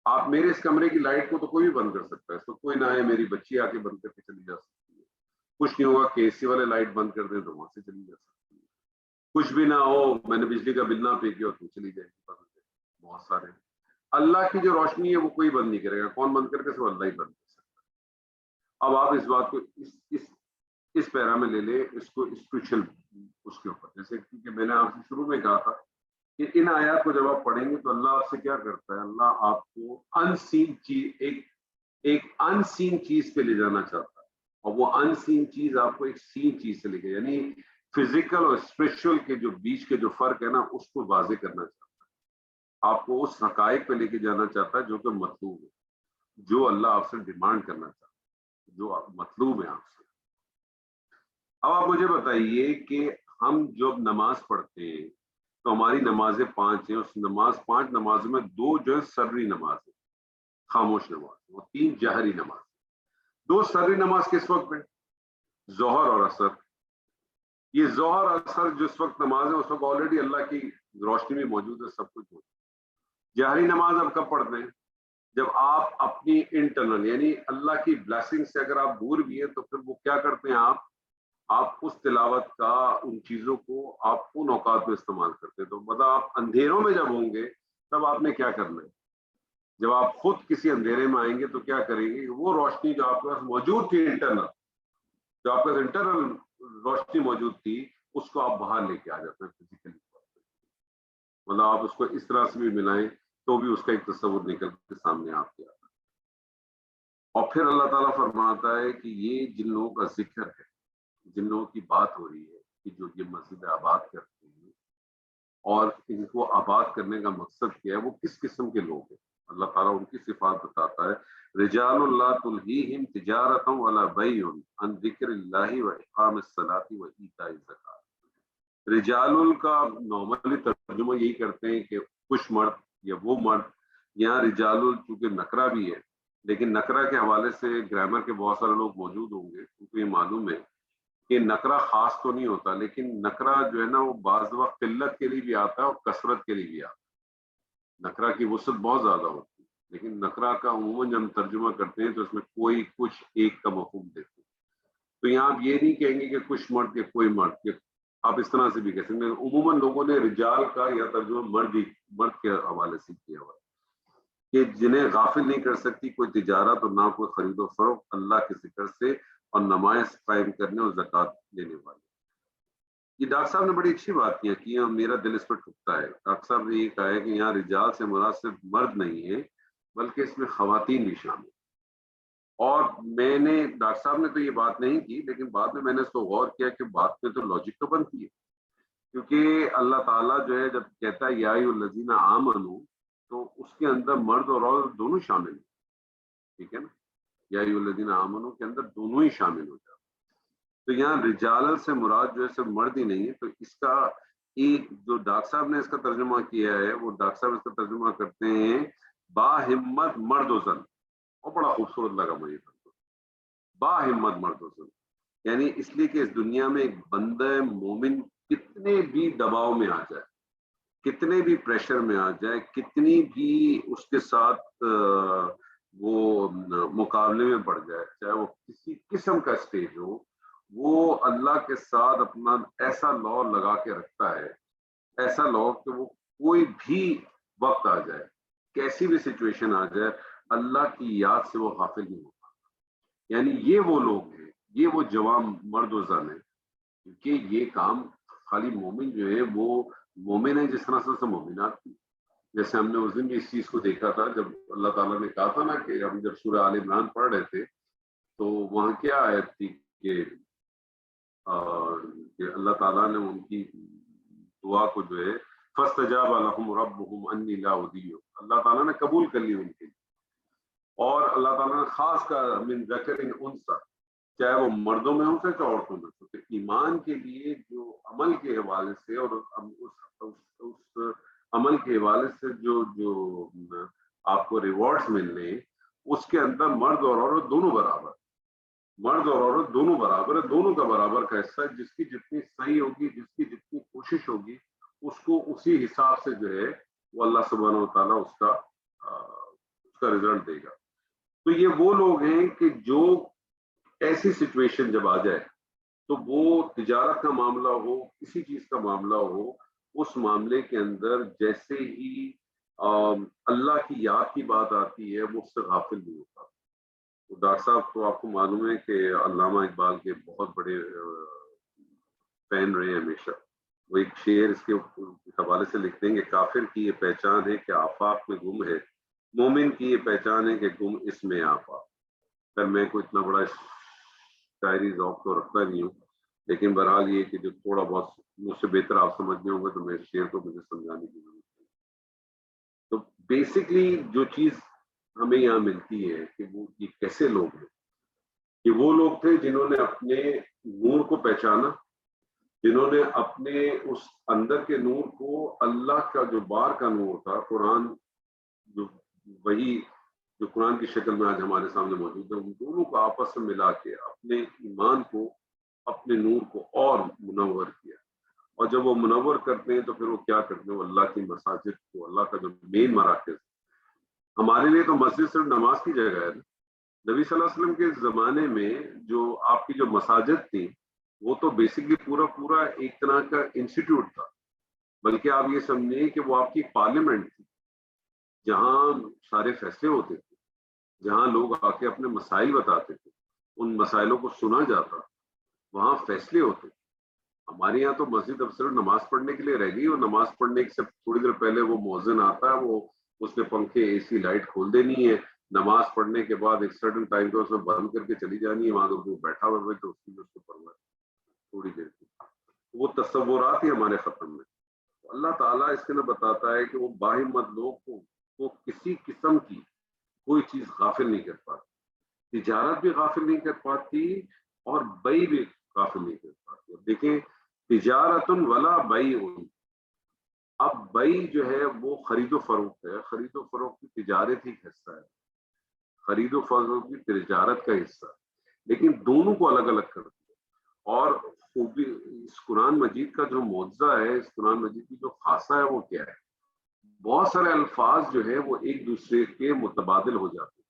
آپ میرے اس کمرے کی لائٹ کو تو کوئی بھی بند کر سکتا ہے, اس کو کوئی نہ ہے, میری بچی آ کے بند کر کے چلی جا سکتی ہے. کچھ نہیں ہوگا کہ اے سی والے لائٹ بند کر دیں تو وہاں سے چلی جا سکتی ہے. کچھ بھی نہ ہو, میں نے بجلی کا بل نہ پے کیا تو چلی جائے گی, بہت سارے. اللہ کی جو روشنی ہے وہ کوئی بند نہیں کرے گا, کون بند کر کے؟ صرف اللہ ہی بند کر سکتا ہے. اب آپ اس بات کو اس پیرا میں لے لیں, اس کو اسپرچل اس کے اوپر, جیسے کہ میں نے آپ سے شروع میں کہا تھا کہ ان آیات کو جب آپ پڑھیں گے تو اللہ آپ سے کیا کرتا ہے, اللہ آپ کو ان سین چیز, ایک ان سین چیز پہ لے جانا چاہتا ہے, اور وہ ان سین چیز آپ کو ایک سین چیز سے لے کے, یعنی فزیکل اور اسپرچل کے جو بیچ کے جو فرق ہے نا, اس کو واضح کرنا چاہتا ہے. آپ کو اس حقائق پہ لے کے جانا چاہتا ہے جو کہ مطلوب ہے, جو اللہ آپ سے ڈیمانڈ کرنا چاہتا ہے, جو مطلوب ہے آپ سے. اب آپ مجھے بتائیے کہ ہم جب نماز پڑھتے ہیں تو ہماری نمازیں 5 ہیں, اس 5 نمازوں میں 2 جو ہے سرری نماز ہے, خاموش نماز, وہ 3 جہری نماز. 2 سرری نماز کس وقت پہ؟ ظہر اور عصر. یہ ظہر اور عصر جس وقت نماز ہے اس وقت آلریڈی اللہ کی روشنی میں موجود ہے, سب کچھ موجود ہے. جہری نماز اب کب پڑھتے ہیں؟ جب آپ اپنی انٹرنل یعنی اللہ کی بلیسنگ سے اگر آپ دور بھی ہیں تو پھر وہ کیا کرتے ہیں, آپ اس تلاوت کا, ان چیزوں کو آپ ان اوقات میں استعمال کرتے ہیں. تو مطلب آپ اندھیروں میں جب ہوں گے تب آپ نے کیا کرنا ہے, جب آپ خود کسی اندھیرے میں آئیں گے تو کیا کریں گے, وہ روشنی جو آپ کے پاس موجود تھی انٹرنل, جو آپ کے پاس انٹرنل روشنی موجود تھی, اس کو آپ باہر لے کے آ جاتے ہیں فزیکلی. مطلب آپ اس کو اس طرح سے بھی ملائیں تو بھی اس کا ایک تصور نکل کے سامنے آپ کے آتا ہے. اور پھر اللہ تعالیٰ فرماتا ہے کہ یہ جن لوگوں کا ذکر ہے, جن لوگوں کی بات ہو رہی ہے کہ جو یہ مسجد آباد کرتے ہیں, اور ان کو آباد کرنے کا مقصد کیا ہے, وہ کس قسم کے لوگ ہیں. اللہ تعالیٰ ان کی صفات بتاتا ہے, رجال اللہ تلہیہم تجارۃ ولا بیع عن ذکر اللہ و اقام الصلاۃ و ایتاء الزکوٰۃ. رجال کا نارملی ترجمہ یہی کرتے ہیں کہ کچھ مرد یا وہ مرد. یہاں رجال چونکہ نکرہ بھی ہے, لیکن نکرہ کے حوالے سے گرامر کے بہت سارے لوگ موجود ہوں گے, کیونکہ یہ معلوم ہے کہ نکرہ خاص تو نہیں ہوتا, لیکن نکرہ جو ہے نا وہ بعض وقت قلت کے لیے بھی آتا ہے اور کثرت کے لیے بھی آتا ہے. نکرہ کی وسعت بہت زیادہ ہوتی ہے, لیکن نکرہ کا عموماً جب ہم ترجمہ کرتے ہیں تو اس میں کوئی کچھ ایک کا مفہوم دیتے ہیں. تو یہاں آپ یہ نہیں کہیں گے کہ کچھ مرد یا کوئی مرد, کہ آپ اس طرح سے بھی کہہ سکتے ہیں. عموماً لوگوں نے رجال کا یا ترجمہ مرد کے حوالے سے کیا ہوا ہے کہ جنہیں غافل نہیں کر سکتی کوئی تجارت اور نہ کوئی خرید و فروخت اللہ کے ذکر سے, اور نماز قائم کرنے اور زکوٰۃ دینے والے. یہ ڈاکٹر صاحب نے بڑی اچھی بات کی اور میرا دل اس پر ٹھکتا ہے. ڈاکٹر صاحب نے یہ کہا ہے کہ یہاں رجال سے مراد صرف مرد نہیں ہے بلکہ اس میں خواتین بھی شامل ہیں. اور میں نے, ڈاکٹر صاحب نے تو یہ بات نہیں کی, لیکن بعد میں نے اس کو غور کیا کہ بات میں تو لاجک تو بنتی ہے, کیونکہ اللہ تعالیٰ جو ہے جب کہتا ہے یا ایھا الذین آمنوا, تو اس کے اندر مرد اور عورت دونوں شامل ہیں, ٹھیک ہے نا. یا ایھا الذین آمنوا کے اندر دونوں ہی شامل ہو جاتے. تو یہاں رجال سے مراد جو ہے صرف مرد ہی نہیں ہے. تو اس کا ایک جو ڈاکٹر صاحب نے اس کا ترجمہ کیا ہے, وہ ڈاکٹر صاحب اس کا ترجمہ کرتے ہیں با ہمت مرد و زن, اور بڑا خوبصورت لگا مجھے ترجمہ, با ہمت مرد و زن. یعنی اس لیے کہ اس دنیا میں ایک بندہ مومن کتنے بھی دباؤ میں آ جائے, کتنے بھی پریشر میں آ جائے, کتنی بھی اس کے ساتھ وہ مقابلے میں پڑ جائے, چاہے وہ کسی قسم کا اسٹیج ہو, وہ اللہ کے ساتھ اپنا ایسا لا لگا کے رکھتا ہے, ایسا لا کہ وہ کوئی بھی وقت آ جائے, کیسی بھی سچویشن آ جائے, اللہ کی یاد سے وہ غافل نہیں ہوتا. یعنی یہ وہ لوگ ہیں، یہ وہ جوان مرد و زن ہیں، کیونکہ یہ کام خالی مومن جو ہے وہ مومن ہے جس طرح سے مومنات تھی. جیسے ہم نے اس دن بھی اس چیز کو دیکھا تھا جب اللہ تعالیٰ نے کہا تھا نا کہ ہم جب سورہ آل عمران پڑھ رہے تھے تو وہاں کیا آیت تھی کہ اللہ تعالیٰ نے ان کی دعا کو جو ہے فاستجاب لهم ربهم انی لا اضیع، اللہ تعالیٰ نے قبول کر لی ان کے لیے. اور اللہ تعالیٰ نے خاص کا من ذکر انثی، چاہے وہ مردوں میں ہو چاہے عورتوں میں ہو، کہ ایمان کے لیے جو عمل کے حوالے سے اور اس عمل کے حوالے سے جو آپ کو ریوارڈز ملنے، اس کے اندر مرد اور عورت دونوں برابر، مرد اور عورت دونوں برابر ہے، دونوں کا برابر کا حصہ ہے. جس کی جتنی صحیح ہوگی، جس کی جتنی کوشش ہوگی، اس کو اسی حساب سے جو ہے وہ اللہ سبحانہ و تعالیٰ اس کا رزلٹ دے گا. تو یہ وہ لوگ ہیں کہ جو ایسی سچویشن جب آ جائے تو وہ تجارت کا معاملہ ہو، کسی چیز کا معاملہ ہو، اس معاملے کے اندر جیسے ہی اللہ کی یاد کی بات آتی ہے وہ اس سے غافل نہیں ہوتا. تو ڈاکٹر صاحب تو آپ کو معلوم ہے کہ علامہ اقبال کے بہت بڑے فین رہے ہیں ہمیشہ. وہ ایک شعر اس کے حوالے سے لکھتے ہیں کہ کافر کی یہ پہچان ہے کہ آفاق میں گم ہے، مومن کی یہ پہچان ہے کہ گم اس میں آفاق. پر میں کوئی اتنا بڑا شاعری ذوق تو رکھتا نہیں ہوں، لیکن بہرحال یہ کہ جو تھوڑا بہت مجھ سے بہتر آپ سمجھنے ہوں گے تو میں اس شعر کو مجھے سمجھانے کی ضرورت ہے. تو بیسکلی جو چیز ہمیں یہاں ملتی ہے کہ وہ یہ کیسے لوگ ہیں، کہ وہ لوگ تھے جنہوں نے اپنے نور کو پہچانا، جنہوں نے اپنے اس اندر کے نور کو اللہ کا جو بار کا نور تھا، قرآن جو وہی جو قرآن کی شکل میں آج ہمارے سامنے موجود ہے، ان دونوں کو آپس میں ملا کے اپنے ایمان کو، اپنے نور کو اور منور کیا. اور جب وہ منور کرتے ہیں تو پھر وہ کیا کرتے ہیں، وہ اللہ کی مساجد کو، اللہ کا جو مین مراکز. ہمارے لیے تو مسجد صرف نماز کی جگہ ہے. نبی صلی اللہ علیہ وسلم کے زمانے میں جو آپ کی جو مساجد تھی وہ تو بیسکلی پورا ایک طرح کا انسٹیٹیوٹ تھا، بلکہ آپ یہ سمجھیں کہ وہ آپ کی پارلیمنٹ تھی، جہاں سارے فیصلے ہوتے تھے، جہاں لوگ آ کے اپنے مسائل بتاتے تھے، ان مسائلوں کو سنا جاتا، وہاں فیصلے ہوتے. ہمارے یہاں تو مسجد اب صرف نماز پڑھنے کے لیے رہ گئی، اور نماز پڑھنے سے تھوڑی دیر پہلے وہ مؤذن آتا ہے، وہ اس نے پنکھے اے سی لائٹ کھول دینی ہے، نماز پڑھنے کے بعد ایک سرٹن ٹائم پہ اس میں بند کر کے چلی جانی ہے، وہاں تو بیٹھا ہوا ہے تو اس کی اس کو پڑھنا ہے تھوڑی دیر کی. وہ تصورات ہی ہمارے ختم میں. اللہ تعالیٰ اس کے اندر بتاتا ہے کہ وہ باہمت لوگ کو وہ کسی قسم کی کوئی چیز غافل نہیں کر پاتی، تجارت بھی غافل نہیں کر پاتی اور بئی بھی غافل نہیں کر پاتی. دیکھیں تجارت ولا بئی، اب بئی جو ہے وہ خرید و فروخت ہے، خرید و فروخت کی تجارت ہی حصہ ہے، خرید و فروخت کی تجارت کا حصہ، لیکن دونوں کو الگ الگ کرتی ہے. اور خوبی اس قرآن مجید کا جو معجزہ ہے، اس قرآن مجید کی جو خاصہ ہے وہ کیا ہے، بہت سارے الفاظ جو ہے وہ ایک دوسرے کے متبادل ہو جاتے ہیں،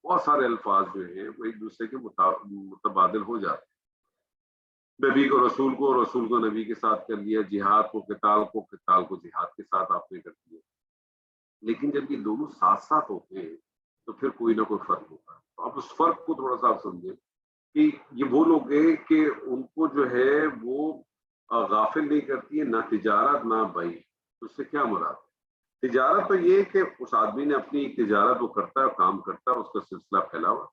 بہت سارے الفاظ جو ہیں وہ ایک دوسرے کے متبادل ہو جاتے ہیں. نبی کو رسول کو، رسول کو نبی کے ساتھ کر لیا، جہاد کو قتال کو، قتال کو جہاد کے ساتھ آپ نے کر دیا. لیکن جب یہ دونوں ساتھ ساتھ ہوتے ہیں تو پھر کوئی نہ کوئی فرق ہوتا ہے. تو آپ اس فرق کو تھوڑا سا آپ سمجھیں کہ یہ وہ لوگ ہیں کہ ان کو جو ہے وہ غافل نہیں کرتی ہے نہ تجارت نہ بئی. اس سے کیا مراد ہے؟ تجارت تو یہ کہ اس آدمی نے اپنی تجارت وہ کرتا ہے، کام کرتا ہے، اس کا سلسلہ پھیلا ہوا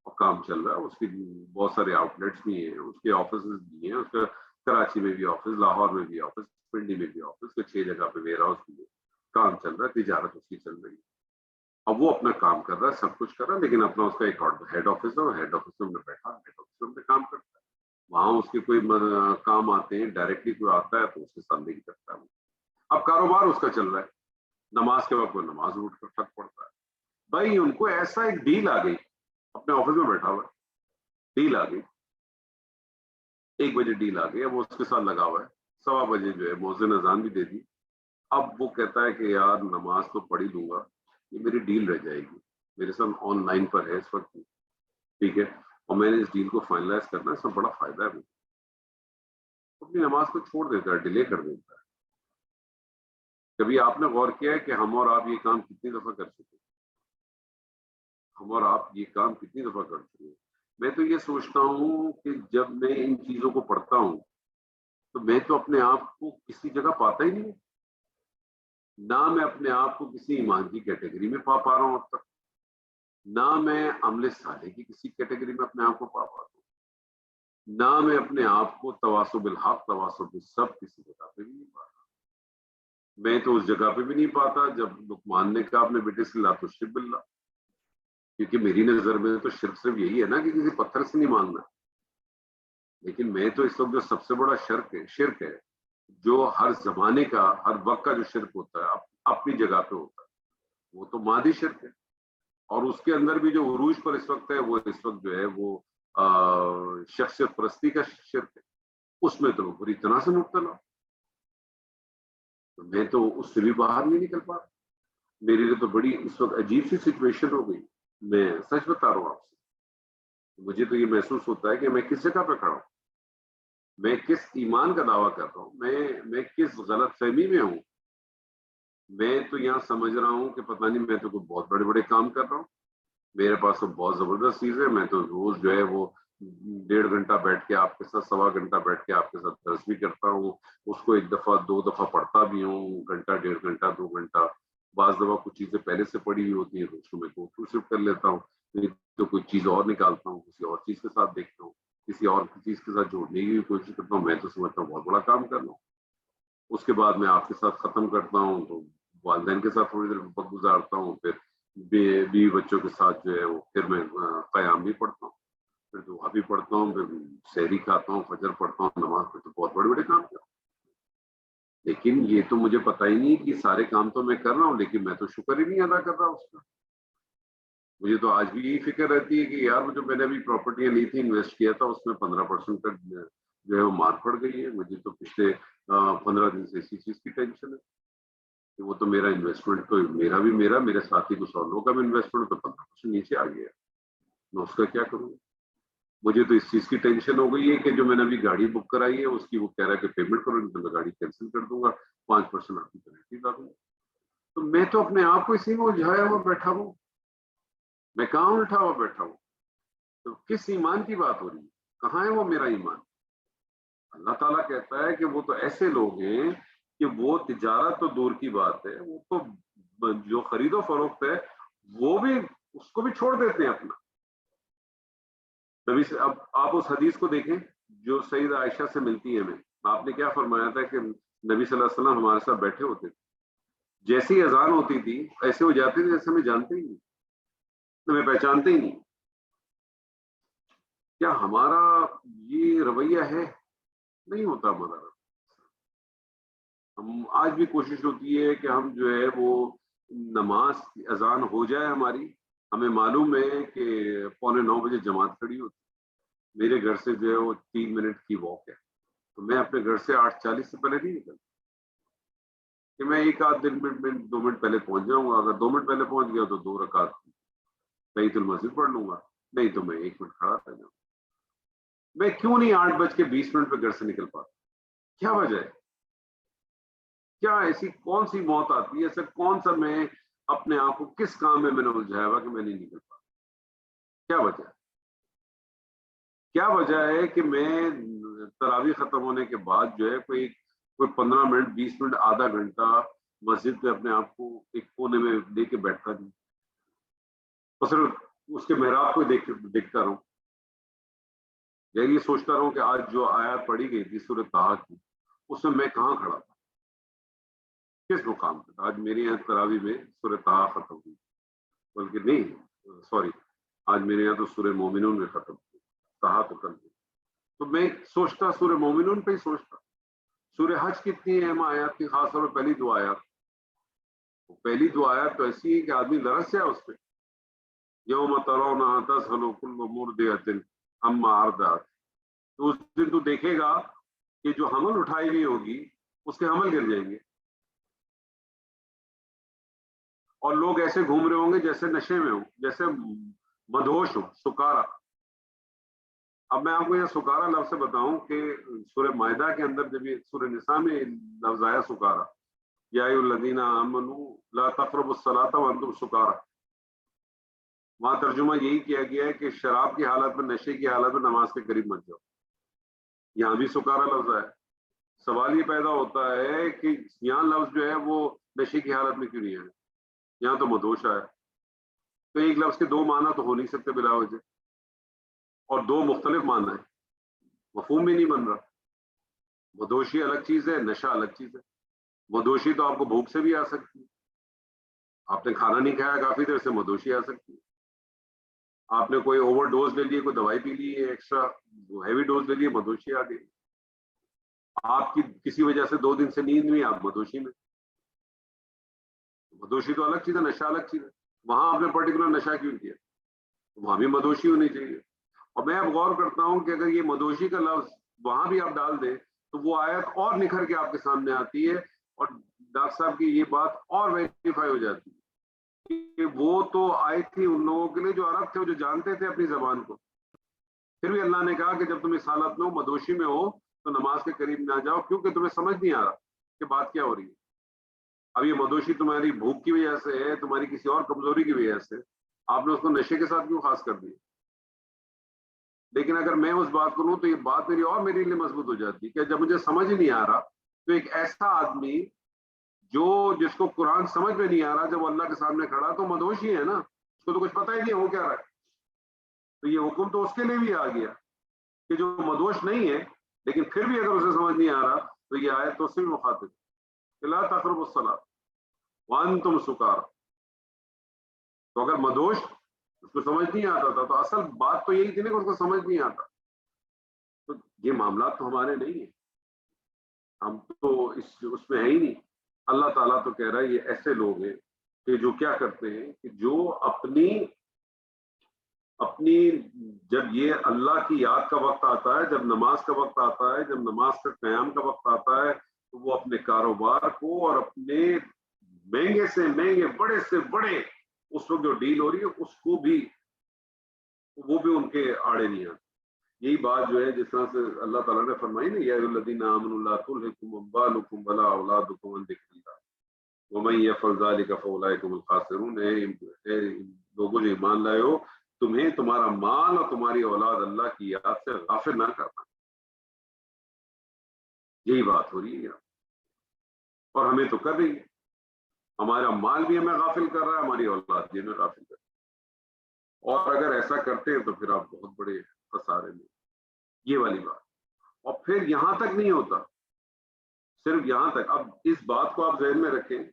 اور کام چل رہا ہے، اس کی بہت سارے آؤٹ لیٹس بھی ہیں، اس کے آفیسز بھی ہیں، اس کا کراچی میں بھی آفس، لاہور میں بھی آفس، پنڈی میں بھی آفس، کے 6 جگہ پہ ویئر ہاؤس بھی ہے، کام چل رہا ہے، تجارت اس کی چل رہی ہے. اب وہ اپنا کام کر رہا ہے، سب کچھ کر رہا ہے، لیکن اپنا اس کا ایک ہیڈ آفس ہے، اور ہیڈ آفس میں بیٹھا، ہیڈ آفس میں کام کرتا ہے. وہاں اس کے کوئی کام آتے ہیں، ڈائریکٹلی کوئی آتا ہے تو اس کے ساتھ نہیں کرتا ہے. اب کاروبار اس کا چل رہا ہے، نماز کے وقت وہ نماز اٹھ کر ٹھک پڑتا ہے. بھائی ان کو ایسا ایک ڈیل آ گئی، اپنے آفس میں بیٹھا ہوا ہے، ڈیل آ گئی، 1 بجے ڈیل آ گئی، اب وہ اس کے ساتھ لگا ہوا ہے، 1:15 بجے جو ہے مؤذن اذان بھی دے دی. اب وہ کہتا ہے کہ یار نماز تو پڑھ ہی لوں گا، یہ میری ڈیل رہ جائے گی، میرے ساتھ آن لائن پر ہے اس وقت، ٹھیک ہے، اور میں نے اس ڈیل کو فائنلائز کرنا ہے، اس میں بڑا فائدہ ہے مجھے. اپنی نماز کو چھوڑ دیتا ہے، ڈیلے کر دیتا ہے. کبھی آپ نے غور کیا ہے کہ ہم اور آپ یہ کام کتنی دفعہ کر چکے ہیں؟ ہم اور آپ یہ کام کتنی دفعہ کر چکے ہیں. میں تو یہ سوچتا ہوں کہ جب میں ان چیزوں کو پڑھتا ہوں تو میں تو اپنے آپ کو کسی جگہ پاتا ہی نہیں. نہ میں اپنے آپ کو کسی ایمان کی کیٹیگری میں پا رہا ہوں اب تک، نہ میں عمل صالح کی کسی کیٹیگری میں اپنے آپ کو پا پاتا ہوں، نہ میں اپنے آپ کو تواصب بالحق تواصب بالصبر کسی جگہ پہ بھی نہیں پاتا. میں تو اس جگہ پہ بھی نہیں پاتا جب لقمان نے کہا اپنے بیٹے سے لا تشرک باللہ، کیونکہ میری نظر میں تو شرک صرف یہی ہے نا کہ کسی پتھر سے نہیں مانگنا. لیکن میں تو اس وقت جو سب سے بڑا شرک ہے جو ہر زمانے کا ہر وقت کا جو شرک ہوتا ہے اپنی جگہ پہ ہوتا ہے، وہ تو مادی شرک ہے. اور اس کے اندر بھی جو عروج پر اس وقت ہے وہ اس وقت جو ہے وہ شخصیت پرستی کا شرک ہے. اس میں تو بری طرح سے مبتلا. تو میں تو اس سے بھی باہر نہیں نکل پا. میرے لیے تو بڑی اس وقت عجیب سی سچویشن ہو گئی. میں سچ بتا رہا ہوں آپ سے. مجھے تو یہ محسوس ہوتا ہے کہ میں کس جگہ پہ کھڑا ہوں، میں کس ایمان کا دعویٰ کر رہا ہوں، میں کس غلط فہمی میں ہوں. میں تو یہاں سمجھ رہا ہوں کہ پتہ نہیں میں تو کوئی بہت بڑے بڑے کام کر رہا ہوں. میرے پاس تو بہت زبردست چیز ہے. میں تو روز جو ہے وہ 1.5 گھنٹہ بیٹھ کے آپ کے ساتھ 1.25 گھنٹہ بیٹھ کے آپ کے ساتھ درس بھی کرتا ہوں. اس کو 1 دفعہ 2 دفعہ پڑھتا بھی ہوں، گھنٹہ 1.5 گھنٹہ 2 گھنٹہ. بعض دفعہ کچھ چیزیں پہلے سے پڑھی ہوئی ہوتی ہیں تو اس کو میں کو صرف کر لیتا ہوں، نہیں تو کوئی چیز اور نکالتا ہوں، کسی اور چیز کے ساتھ دیکھتا ہوں، کسی اور چیز کے ساتھ جوڑنے کی کوشش کرتا ہوں. میں تو سمجھتا ہوں بہت بڑا کام کر رہا ہوں. اس کے بعد میں آپ کے ساتھ ختم کرتا ہوں تو والدین کے ساتھ تھوڑی دیر وقت گزارتا ہوں. پھر بیوی بچوں کے ساتھ جو ہے وہ پھر میں قیام بھی پڑھتا ہوں، پھر دعا بھی پڑھتا ہوں، پھر سحری کھاتا ہوں، فجر پڑھتا ہوں، نماز پڑھتا ہوں. بہت بڑے بڑے کام کرتا ہوں. لیکن یہ تو مجھے پتہ ہی نہیں کہ سارے کام تو میں کر رہا ہوں لیکن میں تو شکر ہی نہیں ادا کر رہا اس کا. مجھے تو آج بھی یہی فکر رہتی ہے کہ یار جو میں نے ابھی پراپرٹیاں لی تھی انویسٹ کیا تھا اس میں 15% تک جو ہے وہ مار پڑ گئی ہے. مجھے تو پچھلے 15 دن سے اسی چیز کی ٹینشن ہے کہ وہ تو میرا انویسٹمنٹ تو میرا میرے ساتھی کچھ اور لوگوں کا بھی انویسٹمنٹ تو 15% نیچے آ گیا. میں اس کا کیا کروں؟ مجھے تو اس چیز کی ٹینشن ہو گئی ہے کہ جو میں نے ابھی گاڑی بک کرائی ہے اس کی وہ کہہ رہا ہے کہ پیمنٹ کرو نہیں تو میں گاڑی کینسل کر دوں گا، 5% آپ کی پینلٹی لا دوں گا. تو میں تو اپنے آپ کو اسی میں الجھایا ہوا بیٹھا ہوں. میں کہاں الٹا ہوا بیٹھا ہوں؟ تو کس ایمان کی بات ہو رہی ہے؟ کہاں ہے وہ میرا ایمان؟ اللہ تعالیٰ کہتا ہے کہ وہ تو ایسے لوگ ہیں کہ وہ تجارت تو دور کی بات ہے، وہ تو جو خرید و فروخت ہے وہ بھی اس کو بھی چھوڑ دیتے ہیں اپنا. نبی سے اب آپ اس حدیث کو دیکھیں جو سید عائشہ سے ملتی ہے. ہمیں آپ نے کیا فرمایا تھا کہ نبی صلی اللہ علیہ وسلم ہمارے ساتھ بیٹھے ہوتے تھے، جیسی اذان ہوتی تھی ایسے ہو جاتے تھے جیسے ہمیں جانتے ہی نہیں، ہمیں پہچانتے ہی نہیں. کیا ہمارا یہ رویہ ہے؟ نہیں ہوتا ہمارا رویہ. ہم آج بھی کوشش ہوتی ہے کہ ہم جو ہے وہ نماز کی اذان ہو جائے ہماری. ہمیں معلوم ہے کہ 8:45 جماعت کھڑی ہوتی. میرے گھر سے جو ہے وہ 3 منٹ کی واک ہے تو میں اپنے گھر سے 8:40 سے پہلے نہیں نکلتا کہ میں 1 آدھ 2 منٹ پہلے پہنچ جاؤں گا. اگر 2 منٹ پہلے پہنچ گیا تو 2 رکعت تحیۃ المسجد پڑھ لوں گا، نہیں تو میں 1 منٹ کھڑا رہ جاؤں. میں کیوں نہیں 8:20 پہ گھر سے نکل پاتا؟ کیا وجہ ہے؟ کیا ایسی کون سی موت آتی ہے؟ ایسا کون سا میں اپنے آپ کو کس کام میں نے الجھایا ہوا کہ میں نہیں نکل پاتا؟ کیا وجہ ہے؟ کیا وجہ ہے کہ میں تراویح ختم ہونے کے بعد جو ہے کوئی 15 منٹ 20 منٹ آدھا گھنٹہ مسجد پہ اپنے آپ کو ایک کونے میں لے کے بیٹھتا نہیں اور صرف اس کے محراب کو دیکھتا رہوں یا یہ سوچتا رہوں کہ آج جو آیات پڑھی گئی تھی سورۃ طٰہٰ کی اس میں کہاں کھڑا تھا، کس مقام پہ تھا؟ آج میرے یہاں تراویح میں سورۃ طٰہٰ ختم ہوئی، بلکہ نہیں سوری آج میرے یہاں تو سورہ مومنون میں ختم ہوئی، طٰہٰ تو کل ہوئی. تو میں سوچتا سورہ مومنون پہ ہی سوچتا. سورہ حج کتنی اہم آیات کی، خاص طور پر پہلی 2 آیات تو ایسی ہے کہ آدمی لرز جائے اس پہ. یوم ترونھا تذہل کل مرضعۃ عما ارضعت. تو اس دن تو دیکھے گا کہ جو حمل اٹھائی ہوئی ہوگی اس کے حمل گر جائیں گے اور لوگ ایسے گھوم رہے ہوں گے جیسے نشے میں ہوں، جیسے مدہوش ہوں، سکارا. اب میں آپ کو یہ سکارا لفظ سے بتاؤں کہ سورہ مائدہ کے اندر جب یہ سورہ نساء میں لفظ آیا سکارا، یا ایھا الذین آمنوا لا تقربوا الصلاۃ وانتم سکارا، وہاں ترجمہ یہی کیا گیا ہے کہ شراب کی حالت میں، نشے کی حالت میں نماز کے قریب مت جاؤ. یہاں بھی سکارا لفظ ہے. سوال یہ پیدا ہوتا ہے کہ یہاں لفظ جو ہے وہ نشے کی حالت میں کیوں نہیں ہے؟ یہاں تو مدوشہ ہے. تو ایک لفظ کے دو معنی تو ہو نہیں سکتے بلا وجہ، اور دو مختلف معنی ہیں، مفہوم بھی نہیں بن رہا. مدوشی الگ چیز ہے، نشہ الگ چیز ہے. مدوشی تو آپ کو بھوک سے بھی آ سکتی ہے، آپ نے کھانا نہیں کھایا کافی دیر سے، مدوشی آ سکتی ہے. آپ نے کوئی اوور ڈوز لے لی، کوئی دوائی پی لی ہے ایکسٹرا ہیوی ڈوز لے لی، مدوشی آ گئی. آپ کی کسی وجہ سے 2 دن سے نیند نہیں، آپ مدوشی میں. مدوشی تو الگ چیز ہے، نشہ الگ چیز ہے. وہاں آپ نے پرٹیکولر نشہ کیوں کیا؟ وہاں بھی مدوشی ہونی چاہیے. اور میں اب غور کرتا ہوں کہ اگر یہ مدوشی کا لفظ وہاں بھی آپ ڈال دیں تو وہ آیت اور نکھر کے آپ کے سامنے آتی ہے، اور ڈاکٹر صاحب کی یہ بات اور ویریفائی ہو جاتی ہے کہ وہ تو آئی تھی ان لوگوں کے لیے جو عرب تھے، جو جانتے تھے اپنی زبان کو. پھر بھی اللہ نے کہا کہ جب تم اس حالت میں ہو، مدوشی میں ہو، تو نماز کے قریب نہ جاؤ، کیونکہ تمہیں سمجھ نہیں آ رہا کہ بات کیا ہو رہی ہے. اب یہ مدوشی تمہاری بھوک کی وجہ سے ہے، تمہاری کسی اور کمزوری کی وجہ سے، آپ نے اس کو نشے کے ساتھ کیوں خاص کر دیا؟ لیکن اگر میں اس بات کو لوں تو یہ بات میری اور میرے لیے مضبوط ہو جاتی ہے کہ جب مجھے سمجھ ہی نہیں آ رہا تو ایک ایسا آدمی جس کو قرآن سمجھ میں نہیں آ رہا، جب وہ اللہ کے سامنے کھڑا تو مدوشی ہے نا، اس کو تو کچھ پتہ ہی نہیں ہو کیا رہا ہے. تو یہ حکم تو اس کے لیے بھی آ گیا کہ جو مدوش نہیں ہے لیکن پھر بھی اگر اسے سمجھ نہیں آ رہا تو یہ آیت تو اس سے بھی مخاطب ہے، لا تقربوا الصلاۃ وانتم سکارا. تو اگر مدوش اس کو سمجھ نہیں آتا تھا تو اصل بات تو یہی تھی نا کہ اس کو سمجھ نہیں آتا. تو یہ معاملات تو ہمارے نہیں ہیں، ہم تو اس میں ہے ہی نہیں. اللہ تعالیٰ تو کہہ رہا ہے یہ ایسے لوگ ہیں کہ جو کیا کرتے ہیں کہ جو اپنی جب یہ اللہ کی یاد کا وقت آتا ہے، جب نماز کا وقت آتا ہے، جب نماز کا قیام کا وقت آتا ہے، تو وہ اپنے کاروبار کو اور اپنے مہنگے سے مہنگے، بڑے سے بڑے اس وقت جو ڈیل ہو رہی ہے اس کو بھی وہ بھی ان کے آڑے نہیں آتے. یہی بات جو ہے جس طرح سے اللہ تعالیٰ نے فرمائی نا، یا ایھا الذین آمنوا لا تلھکم اموالکم ولا اولادکم عن ذکر اللہ ومن یفعل ذلک فاولئک هم الخاسرون. اے لوگوں جو ایمان لائے ہو، تمہیں تمہارا مال اور تمہاری اولاد اللہ کی یاد سے غافل نہ کرنا. یہی بات ہو رہی ہے یہاں، اور ہمیں تو کر رہی ہے. ہمارا مال بھی ہمیں غافل کر رہا ہے، ہماری اولاد بھی ہمیں غافل کر رہی ہے. اور اگر ایسا کرتے ہیں تو پھر آپ بہت بڑے خسارے میں. یہ والی بات. اور پھر یہاں تک نہیں ہوتا، صرف یہاں تک. اب اس بات کو آپ ذہن میں رکھیں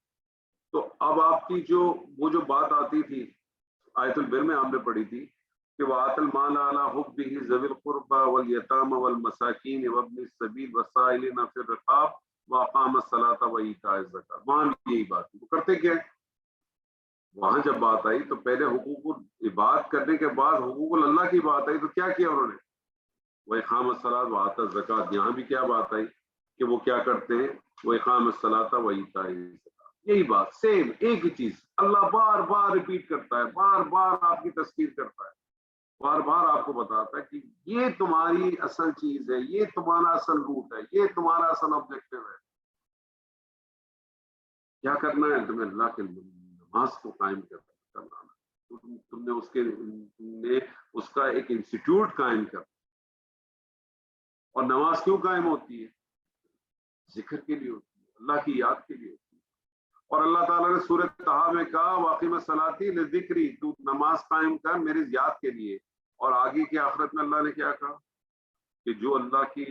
تو اب آپ کی وہ جو بات آتی تھی آیت البر میں آپ نے پڑھی تھی کہ وآت المال علی حبہ ذوی القربى والیتامى والمساکین وابن السبیل والسائلین فی الرقاب واقام الصلاۃ وایتاء الزکاۃ. وہاں بھی یہی بات وہ کرتے کیا ہے. وہاں جب بات آئی تو پہلے حقوق العباد کرنے کے بعد حقوق اللہ کی بات آئی تو کیا کیا انہوں نے؟ وإقام الصلاۃ وآتاء الزکاۃ. یہاں بھی کیا بات آئی کہ وہ کیا کرتے ہیں؟ وإقام الصلاۃ وایتاء الزکاۃ. یہی بات سیم ایک ہی چیز اللہ بار بار ریپیٹ کرتا ہے، بار بار آپ کی تذکیر کرتا ہے، بار بار آپ کو بتاتا ہے کہ یہ تمہاری اصل چیز ہے، یہ تمہارا اصل روٹ ہے، یہ تمہارا اصل آبجیکٹو ہے. کیا کرنا ہے؟ تمہیں اللہ کے نماز کو قائم کرنا. تم نے اس کا ایک انسٹیٹیوٹ قائم کر. اور نماز کیوں قائم ہوتی ہے؟ ذکر کے لیے ہوتی ہے، اللہ کی یاد کے لیے ہوتی ہے. اور اللہ تعالیٰ نے سورۃ طٰہٰ میں کہا واقیم الصلاۃ لذکری، تو نماز قائم کر میری یاد کے لیے. اور آگے کی آخرت میں اللہ نے کیا کہا کہ جو اللہ کی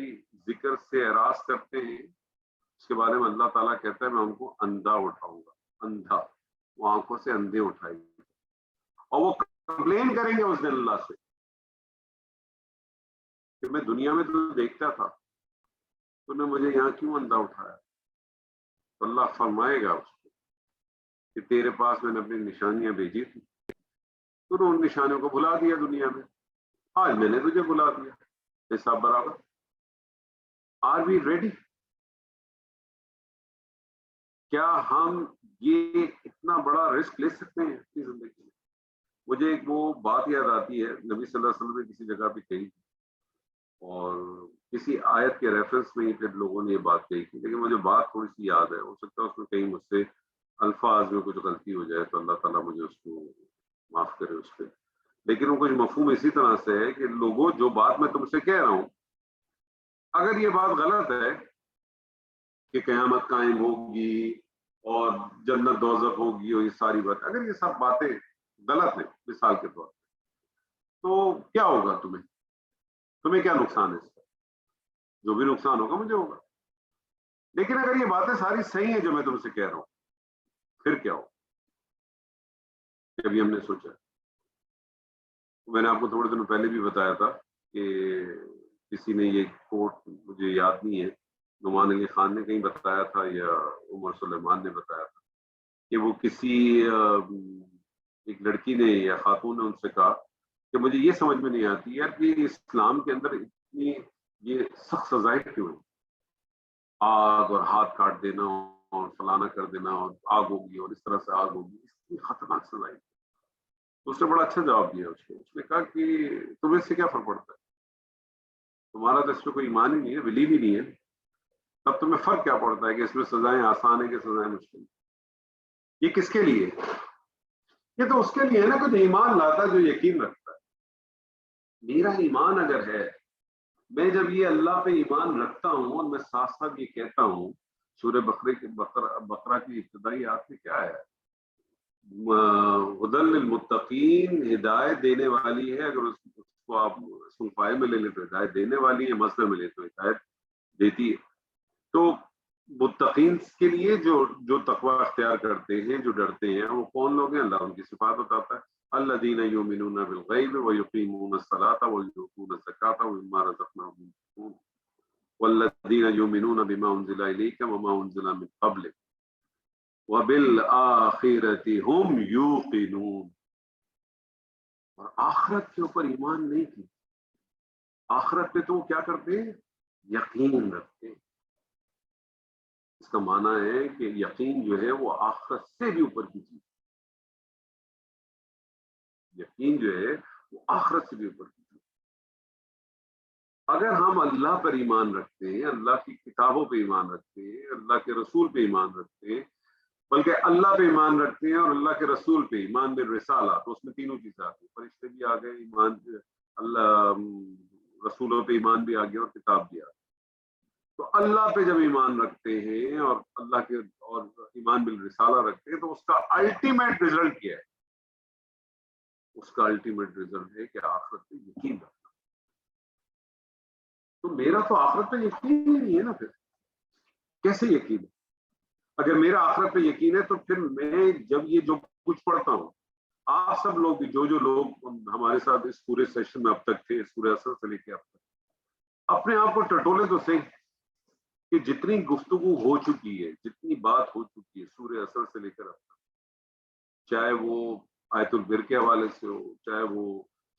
ذکر سے اعراض کرتے ہیں اس کے بارے میں اللہ تعالیٰ کہتا ہے میں ان کو اندھا اٹھاؤں گا. اندھا، وہ آنکھوں سے اندھے اٹھائیں گے اور وہ کمپلین کریں گے اس دن اللہ سے کہ میں دنیا میں تو دیکھتا تھا، تو نے مجھے یہاں کیوں اندھا اٹھایا؟ تو اللہ فرمائے گا اس کو کہ تیرے پاس میں نے اپنی نشانیاں بھیجی تھی، تو نے ان نشانیوں کو بھلا دیا دنیا میں. آج میں نے تجھے بلا دیا، حساب برابر. Are we ready? کیا ہم یہ اتنا بڑا رسک لے سکتے ہیں اپنی زندگی میں؟ مجھے ایک وہ بات یاد آتی ہے نبی صلی اللہ علیہ وسلم نے کسی جگہ پہ کہی تھی، اور کسی آیت کے ریفرنس میں ہی پھر لوگوں نے یہ بات کہی تھی، لیکن مجھے بات تھوڑی سی یاد ہے. ہو سکتا ہے اس میں کہیں مجھ سے الفاظ میں کچھ غلطی ہو جائے تو اللہ تعالیٰ مجھے اس کو معاف کرے اس پہ. لیکن وہ کچھ مفہوم اسی طرح سے ہے کہ لوگوں جو بات میں تم سے کہہ رہا ہوں، اگر یہ بات غلط ہے کہ قیامت قائم ہوگی اور جنت دوزخ ہوگی اور یہ ساری بات، اگر یہ سب باتیں غلط ہیں مثال کے طور پہ، تو کیا ہوگا تمہیں کیا نقصان ہے اس کا؟ جو بھی نقصان ہوگا مجھے ہوگا. لیکن اگر یہ باتیں ساری صحیح ہیں جو میں تم سے کہہ رہا ہوں، پھر کیا ہو؟ ابھی ہم نے سوچا، میں نے آپ کو تھوڑے دنوں پہلے بھی بتایا تھا کہ کسی نے یہ کوٹ، مجھے یاد نہیں ہے، نعمان علی خان نے کہیں بتایا تھا یا عمر سلیمان نے بتایا تھا کہ وہ کسی ایک لڑکی نے یا خاتون نے ان سے کہا کہ مجھے یہ سمجھ میں نہیں آتی یار کہ اسلام کے اندر اتنی یہ سخت سزائیں کیوں ہیں؟ آگ اور ہاتھ کاٹ دینا اور فلانا کر دینا اور آگ ہوگی اور اس طرح سے آگ ہوگی، اتنی خطرناک سزائیں. تو اس نے بڑا اچھا جواب دیا اس نے کہا کہ تمہیں سے کیا فرق پڑتا ہے؟ تمہارا تو اس میں کوئی ایمان ہی نہیں ہے، بلیو ہی نہیں ہے، تب تمہیں فرق کیا پڑتا ہے کہ اس میں سزائیں آسان ہیں کہ سزائیں مشکل ہیں؟ یہ کس کے لیے؟ یہ تو اس کے لیے ہے نا جو ایمان لاتا ہے، جو یقین رکھتا ہے. میرا ایمان اگر ہے، میں جب یہ اللہ پہ ایمان رکھتا ہوں اور میں ساتھ ساتھ یہ کہتا ہوں، سورہ بقرہ کی ابتدائی آیت میں کیا ہے؟ ہدی للمتقین، ہدایت دینے والی ہے. اگر اس کو آپ سنفائے میں لے لیں تو ہدایت دینے والی ہے، مصدر میں لے تو ہدایت دیتی ہے. تو متقین کے لیے جو تقوی اختیار کرتے ہیں، جو ڈرتے ہیں، وہ کون لوگ ہیں؟ اللہ ان کی صفات بتاتا ہے. الذین یؤمنون بالغیب ویقیمون الصلاۃ ویؤتون الزکاۃ ومما رزقناہم ينفقون والذین یؤمنون بما انزل الیک وما انزل من قبلک وبالآخرۃ هم یوقنون. اور آخرت کے اوپر ایمان نہیں کی، آخرت پہ تو وہ کیا کرتے ہیں؟ یقین رکھتے ہیں. اس کا معنی ہے کہ یقین جو ہے وہ آخرت سے بھی اوپر کی چیز، یقین جو ہے وہ آخرت سے بھی اوپر کی چیز. اگر ہم اللہ پر ایمان رکھتے ہیں، اللہ کی کتابوں پہ ایمان رکھتے ہیں، اللہ کے رسول پہ ایمان رکھتے ہیں، بلکہ اللہ پہ ایمان رکھتے ہیں اور اللہ کے رسول پہ ایمان بالرسالہ، تو اس میں تینوں چیزیں آتی ہیں، فرشتے بھی آ گئے، ایمان اللہ رسولوں پہ ایمان بھی آ گیا اور کتاب بھی آ گئی. تو اللہ پہ جب ایمان رکھتے ہیں اور اللہ کے اور ایمان بالرسالہ رکھتے ہیں، تو اس کا الٹیمیٹ رزلٹ کیا ہے؟ اس کا الٹیمیٹ رزلٹ ہے کہ آخرت پہ یقین رکھنا. تو میرا تو آخرت پہ یقین ہی نہیں ہے نا، پھر کیسے یقین ہے؟ اگر میرا آخرت پہ یقین ہے تو پھر میں جب یہ جو کچھ پڑھتا ہوں، آپ سب لوگ بھی جو لوگ ہمارے ساتھ اس پورے سیشن میں اب تک تھے، اس پورے اثر سے لے کے اب تک، اپنے آپ کو ٹٹولے تو صحیح کہ جتنی گفتگو ہو چکی ہے، جتنی بات ہو چکی ہے سورہ اثر سے لے کر اب تک، چاہے وہ آیت البر کے حوالے سے ہو، چاہے وہ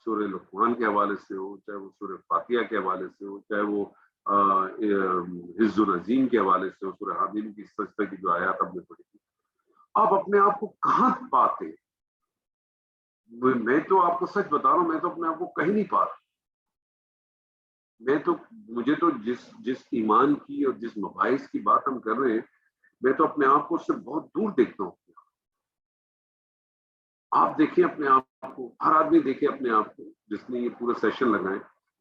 سورہ لقمان کے حوالے سے ہو، چاہے وہ سورہ فاتحہ کے حوالے سے ہو، چاہے وہ حفظ العظیم کے حوالے سے ہو، سورہ حامیم کی سجدہ کی جو آیات ہم نے پڑھی تھی، آپ اپنے آپ کو کہاں پاتے؟ میں تو آپ کو سچ بتا رہا ہوں، میں تو اپنے آپ کو کہیں نہیں پا رہا. مجھے تو جس ایمان کی اور جس مباحث کی بات ہم کر رہے ہیں، میں تو اپنے آپ کو اس سے بہت دور دیکھتا ہوں. آپ دیکھیں اپنے آپ کو، ہر آدمی دیکھے اپنے آپ کو جس نے یہ پورا سیشن لگائے،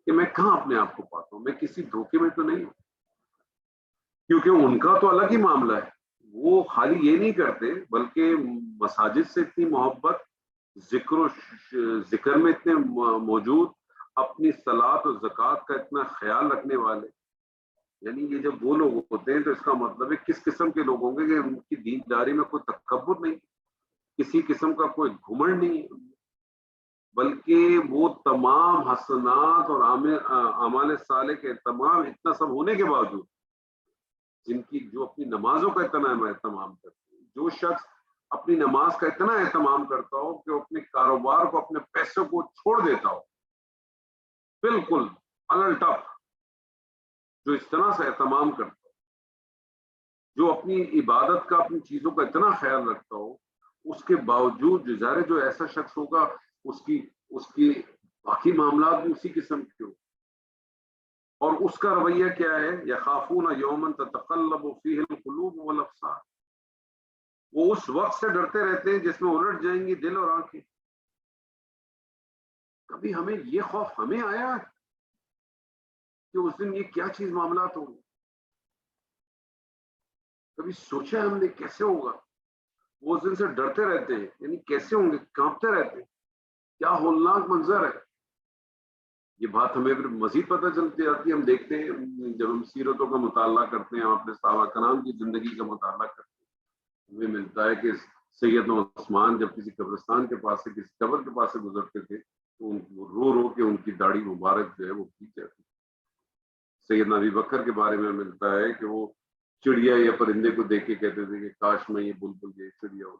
کہ میں کہاں اپنے آپ کو پاتا ہوں. میں کسی دھوکے میں تو نہیں ہوں، کیونکہ ان کا تو الگ ہی معاملہ ہے. وہ خالی یہ نہیں کرتے بلکہ مساجد سے اتنی محبت، ذکر میں اتنے موجود، اپنی صلاۃ و زکوٰۃ کا اتنا خیال رکھنے والے. یعنی یہ جب وہ لوگ ہوتے ہیں تو اس کا مطلب ہے کس قسم کے لوگ ہوں گے کہ ان کی دینداری میں کوئی تکبر نہیں، کسی قسم کا کوئی گھمنڈ نہیں، بلکہ وہ تمام حسنات اور اعمال صالح کے تمام اتنا سب ہونے کے باوجود، جو اپنی نمازوں کا اتنا اہتمام کرتے ہیں، جو شخص اپنی نماز کا اتنا اہتمام کرتا ہو کہ اپنے کاروبار کو، اپنے پیسوں کو چھوڑ دیتا ہو بالکل الٹپ، جو اس طرح سے اہتمام کرتا ہو، جو اپنی عبادت کا، اپنی چیزوں کا اتنا خیال رکھتا ہو، اس کے باوجود جو ایسا شخص ہوگا اس کی باقی معاملات بھی اسی قسم کے ہو. اور اس کا رویہ کیا ہے؟ یخافون یوما تتقلب فیہ القلوب والابصار. وہ اس وقت سے ڈرتے رہتے ہیں جس میں الٹ جائیں گی دل اور آنکھیں. کبھی ہمیں یہ خوف ہمیں آیا ہے کہ اس دن یہ کیا چیز معاملات ہوں گے؟ کبھی سوچا ہم نے کیسے ہوگا؟ وہ اس دن سے ڈرتے رہتے ہیں، یعنی کیسے ہوں گے، کانپتے رہتے ہیں، کیا ہولناک منظر ہے۔ یہ بات ہمیں پھر مزید پتہ چلتی جاتی ہے، ہم دیکھتے ہیں جب ہم سیرتوں کا مطالعہ کرتے ہیں، اپنے صحابہ کرام کی زندگی کا مطالعہ کرتے ہیں، ہمیں ملتا ہے کہ سیدنا عثمان جب کسی قبرستان کے پاس سے، کسی قبر کے پاس سے گزرتے تھے تو رو رو کے ان کی داڑھی مبارک جو ہے وہ کھینچ جاتی۔ سیدنا ابی بکر کے بارے میں ملتا ہے کہ وہ چڑیا یا پرندے کو دیکھ کے کہتے تھے کہ کاش میں یہ بلبل یہ چڑیا ہو۔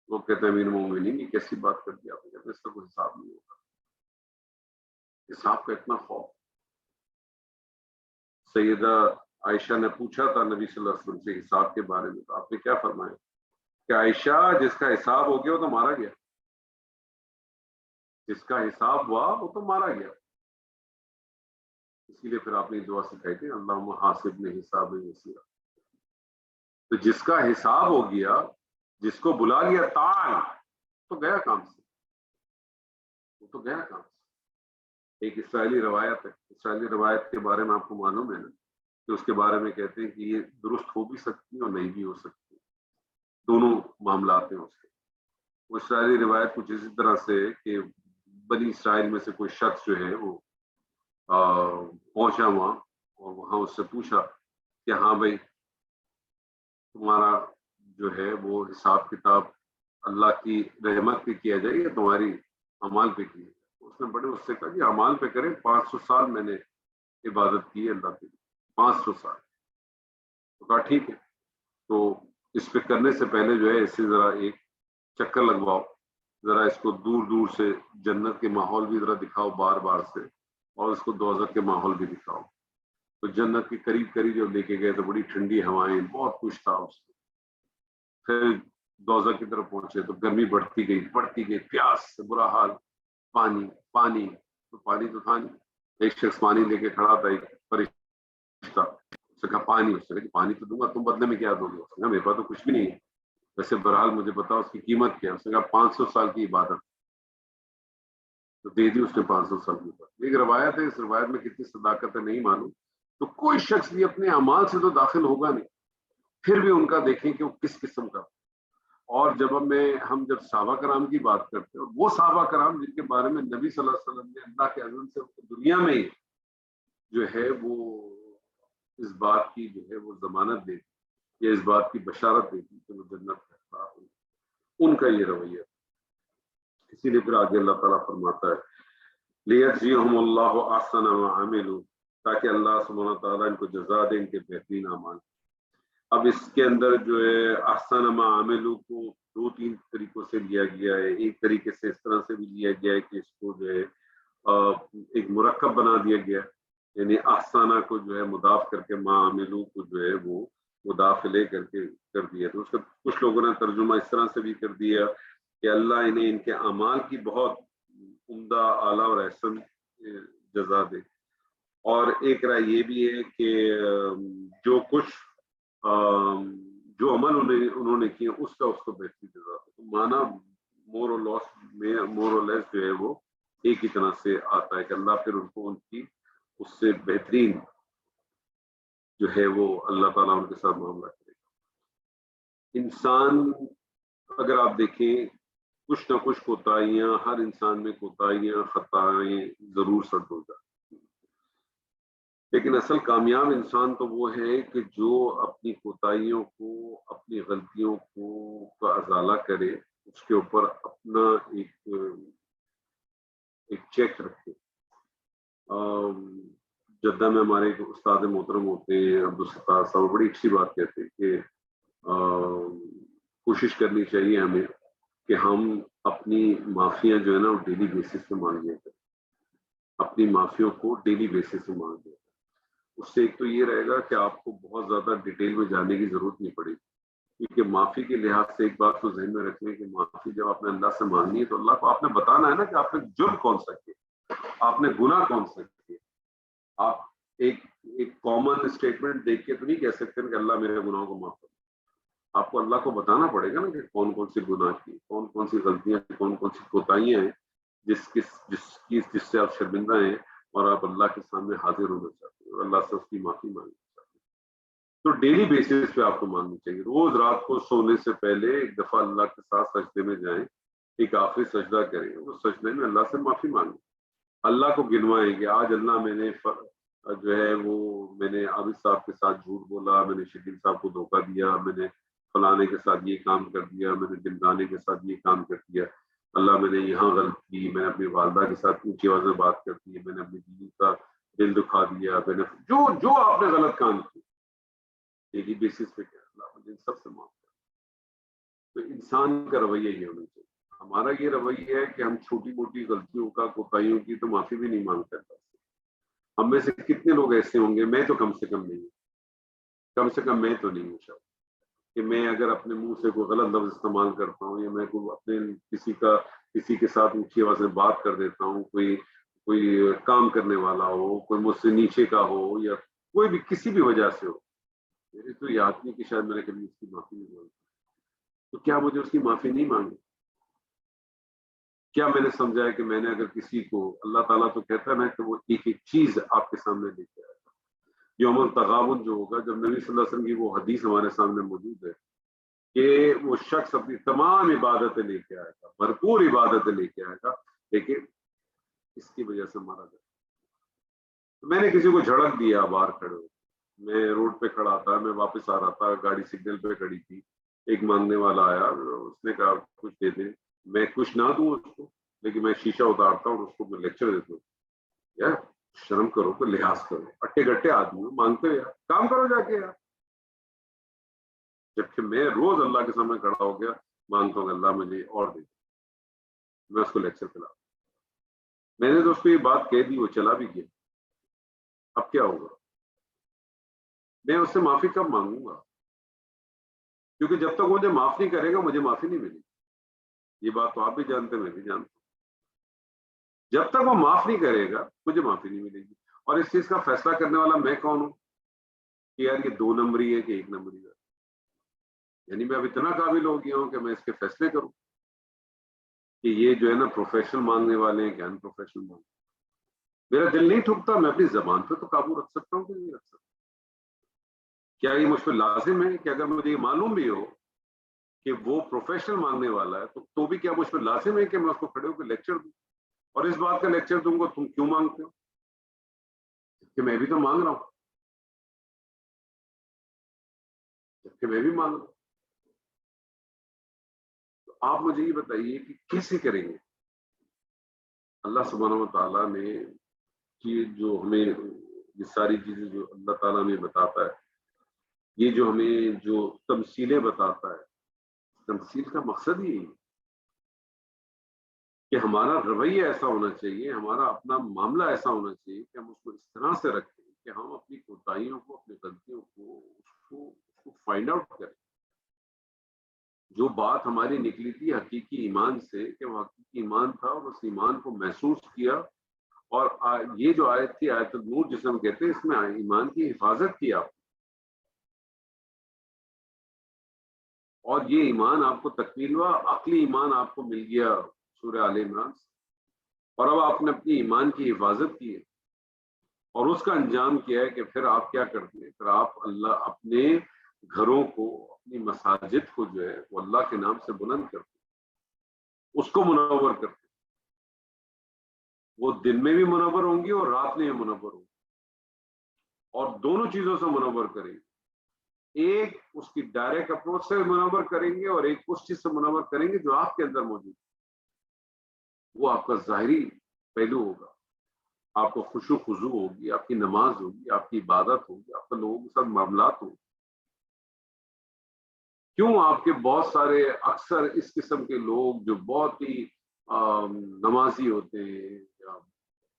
وہ کہتے ہیں امیر المومنین یہ کیسی بات کر دی آپ نے، کہتے اس کا کوئی حساب نہیں ہوگا۔ حساب کا اتنا خوف۔ سیدہ عائشہ نے پوچھا تھا نبی صلی اللہ علیہ وسلم سے حساب کے بارے میں، تو آپ نے کیا فرمایا کہ عائشہ جس کا حساب ہو گیا وہ تو مارا گیا، جس کا حساب ہوا وہ تو مارا گیا۔ اسی لیے پھر آپ نے دعا سکھائی تھی اللہم حاسبنی حسابا یسیرا۔ تو جس کا حساب ہو گیا، جس کو بلا لیا تعال، تو گیا کام سے، وہ تو گیا کام سے۔ ایک اسرائیلی روایت ہے، اسرائیلی روایت کے بارے میں آپ کو معلوم ہے نا کہ اس کے بارے میں کہتے ہیں کہ یہ درست ہو بھی سکتی ہے اور نہیں بھی ہو سکتی، دونوں معاملات ہیں اس کے۔ وہ اسرائیلی روایت کچھ اسی طرح سے کہ بنی اسرائیل میں سے کوئی شخص جو ہے وہ پہنچا وہاں اور وہاں اس سے پوچھا کہ ہاں بھائی تمہارا جو ہے وہ حساب کتاب اللہ کی رحمت پہ کیا جائے یا تمہاری اعمال پہ کیا جائے؟ اس نے بڑے اس سے کہا کہ اعمال پہ کریں، 500 سال میں نے عبادت کی ہے اللہ کے لیے، 500 سال۔ تو کہا ٹھیک ہے، تو اس پہ کرنے سے پہلے جو ہے اس سے ذرا ایک چکر لگواؤ، ذرا اس کو دور دور سے جنت کے ماحول بھی ذرا دکھاؤ بار بار سے، اور اس کو دوزخ کے ماحول بھی دکھاؤ۔ تو جنت کے قریب قریب جب لے کے گئے تو بڑی ٹھنڈی ہوائیں، بہت کچھ تھا اس میں۔ پھر دوزخ کی طرف پہنچے تو گرمی بڑھتی گئی، پیاس سے برا حال، پانی پانی، تو پانی تو تھا نہیں۔ ایک شخص پانی لے کے کھڑا تھا، ایک فرشتہ، اس نے کہا پانی، اس نے کہا پانی تو دوں گا، تم بدلے میں کیا دو گے؟ اس نے کہا میرے پاس تو کچھ بھی نہیں ہے، ویسے بہرحال مجھے بتاؤ اس کی قیمت کیا ہے؟ اس نے کہا 500 سال کی عبادت، تو دے دی اس نے 500 سال کی عبادت۔ ایک روایت ہے، اس روایت میں کتنی صداقت ہے نہیں معلوم۔ تو کوئی شخص بھی اپنے اعمال سے تو داخل ہوگا نہیں، پھر بھی ان کا دیکھیں کہ وہ کس قسم کا۔ اور ہم جب صحابہ کرام کی بات کرتے ہیں، اور وہ صحابہ کرام جن کے بارے میں نبی صلی اللہ علیہ وسلم نے اللہ کے اذن سے دنیا میں جو ہے وہ اس بات کی جو ہے وہ ضمانت دے دی یا اس بات کی بشارت دے دی کہ وہ جنت کا حقدار ہوں، ان کا یہ رویہ۔ اسی لیے پھر آگے اللہ تعالیٰ فرماتا ہے لیجزیہم اللہ احسن ما عملوا، تاکہ اللہ سبحانہ تعالیٰ ان کو جزا دے ان کے بہترین اعمال۔ اب اس کے اندر جو ہے احسن ما عملوا کو 2-3 طریقوں سے لیا گیا ہے۔ ایک طریقے سے اس طرح سے بھی لیا گیا ہے کہ اس کو جو ہے ایک مرکب بنا دیا گیا، یعنی احسانہ کو جو ہے مضاف کر کے ما عملوا کو جو ہے وہ مداخلے کر کے کر دیا۔ تو اس کا کچھ لوگوں نے ترجمہ اس طرح سے بھی کر دیا کہ اللہ انہیں ان کے اعمال کی بہت عمدہ اعلیٰ اور احسن جزا دے۔ اور ایک رائے یہ بھی ہے کہ جو عمل انہوں نے کیا اس کو بہتری جزا دے۔ مانا مور اور لیس جو ہے وہ ایک ہی طرح سے آتا ہے کہ اللہ پھر ان کو ان کی اس سے بہترین جو ہے وہ اللہ تعالیٰ ان کے ساتھ معاملہ کرے گا۔ انسان اگر آپ دیکھیں کچھ نہ کچھ کوتاہیاں، ہر انسان میں کوتاہیاں خطائیں ضرور سرد ہو جاتی، لیکن اصل کامیاب انسان تو وہ ہے کہ جو اپنی کوتاہیوں کو، اپنی غلطیوں کو کا ازالہ کرے، اس کے اوپر اپنا ایک چیک رکھے۔ جدہ میں ہمارے ایک استاد محترم ہوتے ہیں عبدالستار صاحب، بڑی اچھی بات کہتے ہیں کہ کوشش کرنی چاہیے ہمیں کہ ہم اپنی معافیاں جو ہے نا وہ ڈیلی بیسس پہ مانگیں کریں، اپنی معافیوں کو ڈیلی بیسس پہ مانگیں۔ اس سے ایک تو یہ رہے گا کہ آپ کو بہت زیادہ ڈیٹیل میں جانے کی ضرورت نہیں پڑے گی، کیونکہ معافی کے لحاظ سے ایک بات کو ذہن میں رکھیں کہ معافی جب آپ نے اللہ سے مانگنی ہے تو اللہ کو آپ نے بتانا ہے نا کہ آپ نے جرم کون سا کیا، آپ نے گناہ کون سا کیا۔ آپ ایک کامن اسٹیٹمنٹ دیکھ کے تو نہیں کہہ سکتے کہ اللہ میرے گناہوں کو معاف کرے۔ آپ کو اللہ کو بتانا پڑے گا نا کہ کون کون سی گناہ کی، کون کون سی غلطیاں، کون کون سی کوتاہیاں ہیں جس سے آپ شرمندہ ہیں اور آپ اللہ کے سامنے حاضر ہونا چاہتے ہیں اور اللہ سے اس کی معافی مانگنا چاہتے ہیں، تو ڈیلی بیسس پہ آپ کو مانگنی چاہیے. روز رات کو سونے سے پہلے ایک دفعہ اللہ کے ساتھ سجدے میں جائیں، ایک آخری سجدہ کریں، اس سجدے میں اللہ سے معافی مانگیں، اللہ کو گنوائیں کہ آج اللہ میں نے جو ہے وہ میں نے عابد صاحب کے ساتھ جھوٹ بولا، میں نے شکیل صاحب کو دھوکہ دیا، میں نے فلانے کے ساتھ یہ کام کر دیا، میں نے دلدانے کے ساتھ یہ کام کر دیا، اللہ میں نے یہاں غلط کی، میں نے اپنی والدہ کے ساتھ اونچی آواز میں بات کر دی، میں نے اپنی بیوی کا دل دکھا دیا، میں نے جو آپ نے غلط کام کی ڈیلی بیسس پہ کیا اللہ مجھے ان سب سے معاف کر. تو انسان کا رویہ یہ ہونا چاہیے. ہمارا یہ رویہ ہے کہ ہم چھوٹی موٹی غلطیوں کا کوتاہیوں کی تو معافی بھی نہیں مانگتے. ہم میں سے کتنے لوگ ایسے ہوں گے، میں تو کم سے کم نہیں ہوں، کم سے کم میں تو نہیں ہوں شاید، کہ میں اگر اپنے منہ سے کوئی غلط لفظ استعمال کرتا ہوں یا میں اپنے کسی کے ساتھ اونچی آواز میں بات کر دیتا ہوں، کوئی کام کرنے والا ہو، کوئی مجھ سے نیچے کا ہو یا کوئی بھی کسی بھی وجہ سے ہو، میری تو یاد نہیں کہ شاید میں نے کبھی اس کی معافی نہیں مانگی. تو کیا مجھے اس کی معافی نہیں مانگی؟ کیا میں نے سمجھا ہے کہ میں نے اگر کسی کو، اللہ تعالیٰ تو کہتا ہے نا کہ وہ ایک ایک چیز آپ کے سامنے لے کے آئے گا. یوم التغابن جو ہوگا، جب نبی صلی اللہ علیہ وسلم کی وہ حدیث ہمارے سامنے موجود ہے کہ وہ شخص اپنی تمام عبادتیں لے کے آئے گا، بھرپور عبادتیں لے کے آئے گا، لیکن اس کی وجہ سے مارا گیا. میں نے کسی کو جھڑک دیا باہر کھڑے ہو، میں روڈ پہ کھڑا تھا، میں واپس آ رہا تھا، گاڑی سگنل پہ کھڑی تھی، ایک مانگنے والا آیا، اس نے کہا کچھ دے دیں، میں کچھ نہ دوں اس کو، لیکن میں شیشہ اتارتا ہوں اور اس کو میں لیکچر دیتا ہوں، یار شرم کرو، کوئی لحاظ کرو، اٹھے گٹے آدمی ہو، مانگتے ہو یار، کام کرو جا کے یار. جبکہ میں روز اللہ کے سامنے کھڑا ہو گیا مانگتا ہوں کہ اللہ مجھے اور دے، میں اس کو لیکچر پلا. میں نے تو اس کو یہ بات کہہ دی، وہ چلا بھی گیا. اب کیا ہوگا؟ میں اس سے معافی کب مانگوں گا؟ کیونکہ جب تک مجھے معاف نہیں کرے گا مجھے معافی نہیں ملے گی. یہ بات تو آپ بھی جانتے ہیں، میں بھی جانتا ہوں. جب تک وہ معاف نہیں کرے گا مجھے معافی نہیں ملے گی. اور اس چیز کا فیصلہ کرنے والا میں کون ہوں کہ یار یہ 2 نمبری ہے کہ 1 نمبری ہے؟ یعنی میں اب اتنا قابل ہو گیا ہوں کہ میں اس کے فیصلے کروں کہ یہ جو ہے نا پروفیشنل مانگنے والے ہیں کہ ان پروفیشنل مانگنے. میرا دل نہیں ٹھکتا، میں اپنی زبان پہ تو قابو رکھ سکتا ہوں کہ نہیں رکھ سکتا؟ کیا یہ مجھ پہ لازم ہے کہ اگر مجھے یہ معلوم بھی ہو کہ وہ پروفیشنل مانگنے والا ہے تو بھی کیا مجھ پہ لازم ہے کہ میں اس کو کھڑے ہو کے لیکچر دوں؟ اور اس بات کا لیکچر دوں گا تم کیوں مانگتے ہو، کہ میں بھی تو مانگ رہا ہوں، جبکہ میں بھی مانگ رہا ہوں. تو آپ مجھے یہ بتائیے کہ کیسے کریں گے؟ اللہ سبحانہ و تعالیٰ نے جو ہمیں یہ ساری چیزیں جو اللہ تعالیٰ ہمیں بتاتا ہے، یہ جو ہمیں جو تمثیلیں بتاتا ہے، تمثیل کا مقصد ہی ہے کہ ہمارا رویہ ایسا ہونا چاہیے، ہمارا اپنا معاملہ ایسا ہونا چاہیے کہ ہم اس کو اس طرح سے رکھیں کہ ہم اپنی کوتاہیوں کو، اپنی غلطیوں کو اس کو فائنڈ آؤٹ کریں. جو بات ہماری نکلی تھی حقیقی ایمان سے کہ وہ حقیقی ایمان تھا اور اس ایمان کو محسوس کیا، اور یہ جو آیت تھی، آیت النور جسے ہم کہتے ہیں، اس میں ایمان کی حفاظت کی آپ، اور یہ ایمان آپ کو تکمیل ہوا، عقلی ایمان آپ کو مل گیا سورہ آل عمران سے. اور اب آپ نے اپنی ایمان کی حفاظت کی ہے اور اس کا انجام کیا ہے کہ پھر آپ کیا کرتے ہیں؟ پھر آپ اللہ اپنے گھروں کو، اپنی مساجد کو جو ہے وہ اللہ کے نام سے بلند کرتے ہیں، اس کو منور کرتے ہیں. وہ دن میں بھی منور ہوں گی اور رات میں بھی منور ہوں گی، اور دونوں چیزوں سے منور کریں گے. ایک اس کی ڈائریکٹ اپروچ سے منور کریں گے اور ایک اس چیز سے منور کریں گے جو آپ کے اندر موجود ہے. وہ آپ کا ظاہری پہلو ہوگا، آپ کو خشوع خضوع ہوگی، آپ کی نماز ہوگی، آپ کی عبادت ہوگی، آپ کا لوگوں کے ساتھ معاملات ہوں. کیوں آپ کے بہت سارے اکثر اس قسم کے لوگ جو بہت ہی نمازی ہوتے ہیں یا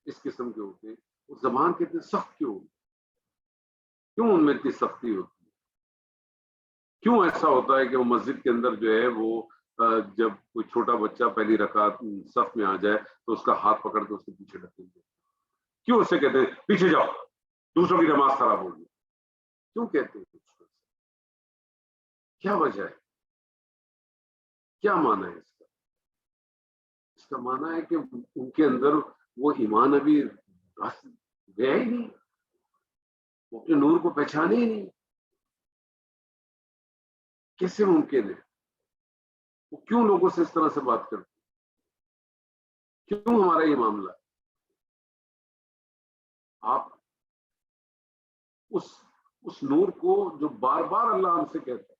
اس قسم کے ہوتے ہیں، وہ زبان کے اتنے سخت کیوں ان میں اتنی سختی ہوتی ہے؟ کیوں ایسا ہوتا ہے کہ وہ مسجد کے اندر جو ہے وہ جب کوئی چھوٹا بچہ پہلی رکعت صف میں آ جائے تو اس کا ہاتھ پکڑ کے اس کے پیچھے ڈھکیں گے؟ کیوں اسے کہتے ہیں پیچھے جاؤ، دوسروں کی نماز خراب ہوگی؟ کیوں کہتے ہیں؟ کیا وجہ ہے؟ کیا معنی ہے اس کا؟ اس کا معنی ہے کہ ان کے اندر وہ ایمان ابھی گیا ہی نہیں، وہ اپنے نور کو پہچانے ہی نہیں. کیسے ممکن ہے؟ وہ کیوں لوگوں سے اس طرح سے بات کرتے؟ کیوں ہمارا یہ معاملہ؟ آپ اس نور کو جو بار بار اللہ ہم سے کہتا ہے،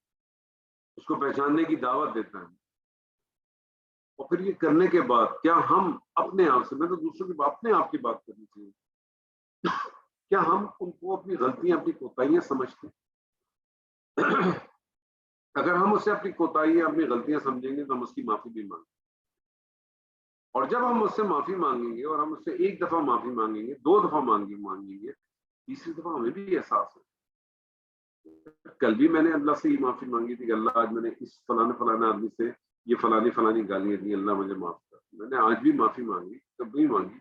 اس کو پہچاننے کی دعوت دیتا ہے، اور پھر یہ کرنے کے بعد کیا ہم اپنے آپ سے، میں تو دوسروں کی اپنے آپ کی بات کرنی چاہیے، کیا ہم ان کو اپنی غلطیاں اپنی کوتاہیاں سمجھتے ہیں؟ اگر ہم اس سے اپنی کوتاہیاں اپنی غلطیاں سمجھیں گے تو ہم اس کی معافی بھی مانگیں گے، اور جب ہم اس سے معافی مانگیں گے اور ہم اس سے ایک دفعہ معافی مانگیں گے، 2 دفعہ مانگیں گے، تیسری دفعہ ہمیں بھی احساس ہے. کل بھی میں نے اللہ سے یہ معافی مانگی تھی کہ اللہ آج میں نے اس فلانے آدمی سے یہ فلانی گالیاں دی، اللہ مجھے معاف کر. میں نے آج بھی معافی مانگی، کب بھی مانگی.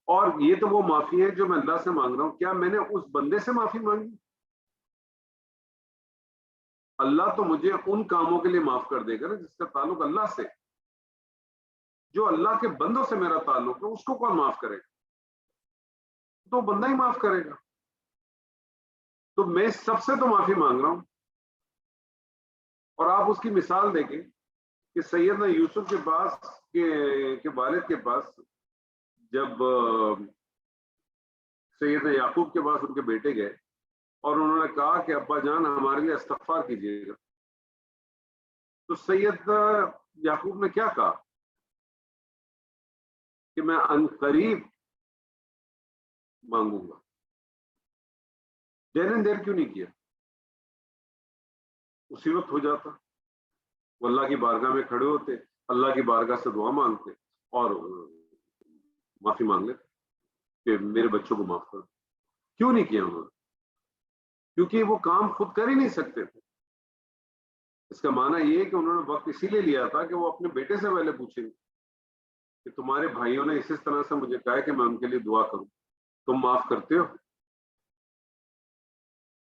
اور یہ تو وہ معافی ہے جو میں اللہ سے مانگ رہا ہوں. کیا میں نے اس بندے سے معافی مانگی؟ اللہ تو مجھے ان کاموں کے لیے معاف کر دے گا نا جس کا تعلق اللہ سے. جو اللہ کے بندوں سے میرا تعلق ہے اس کو کون معاف کرے گا؟ تو بندہ ہی معاف کرے گا. تو میں سب سے تو معافی مانگ رہا ہوں. اور آپ اس کی مثال دیکھیں کہ سیدنا یوسف کے پاس کے والد کے پاس جب سیدنا یعقوب کے پاس ان کے بیٹے گئے اور انہوں نے کہا کہ ابا جان ہمارے لیے استغفار کیجیے گا، تو سید یعقوب نے کیا کہا کہ میں ان قریب مانگوں گا. دیر کیوں نہیں کیا؟ اسی وقت ہو جاتا. وہ اللہ کی بارگاہ میں کھڑے ہوتے، اللہ کی بارگاہ سے دعا مانگتے اور معافی مانگ لیتے کہ میرے بچوں کو معاف کر. کیوں نہیں کیا انہوں نے؟ کیونکہ وہ کام خود کر ہی نہیں سکتے تھے. اس کا معنی یہ ہے کہ انہوں نے وقت اسی لیے لیا تھا کہ وہ اپنے بیٹے سے پہلے پوچھیں گے کہ تمہارے بھائیوں نے اس طرح سے مجھے کہا ہے کہ میں ان کے لیے دعا کروں، تم معاف کرتے ہو؟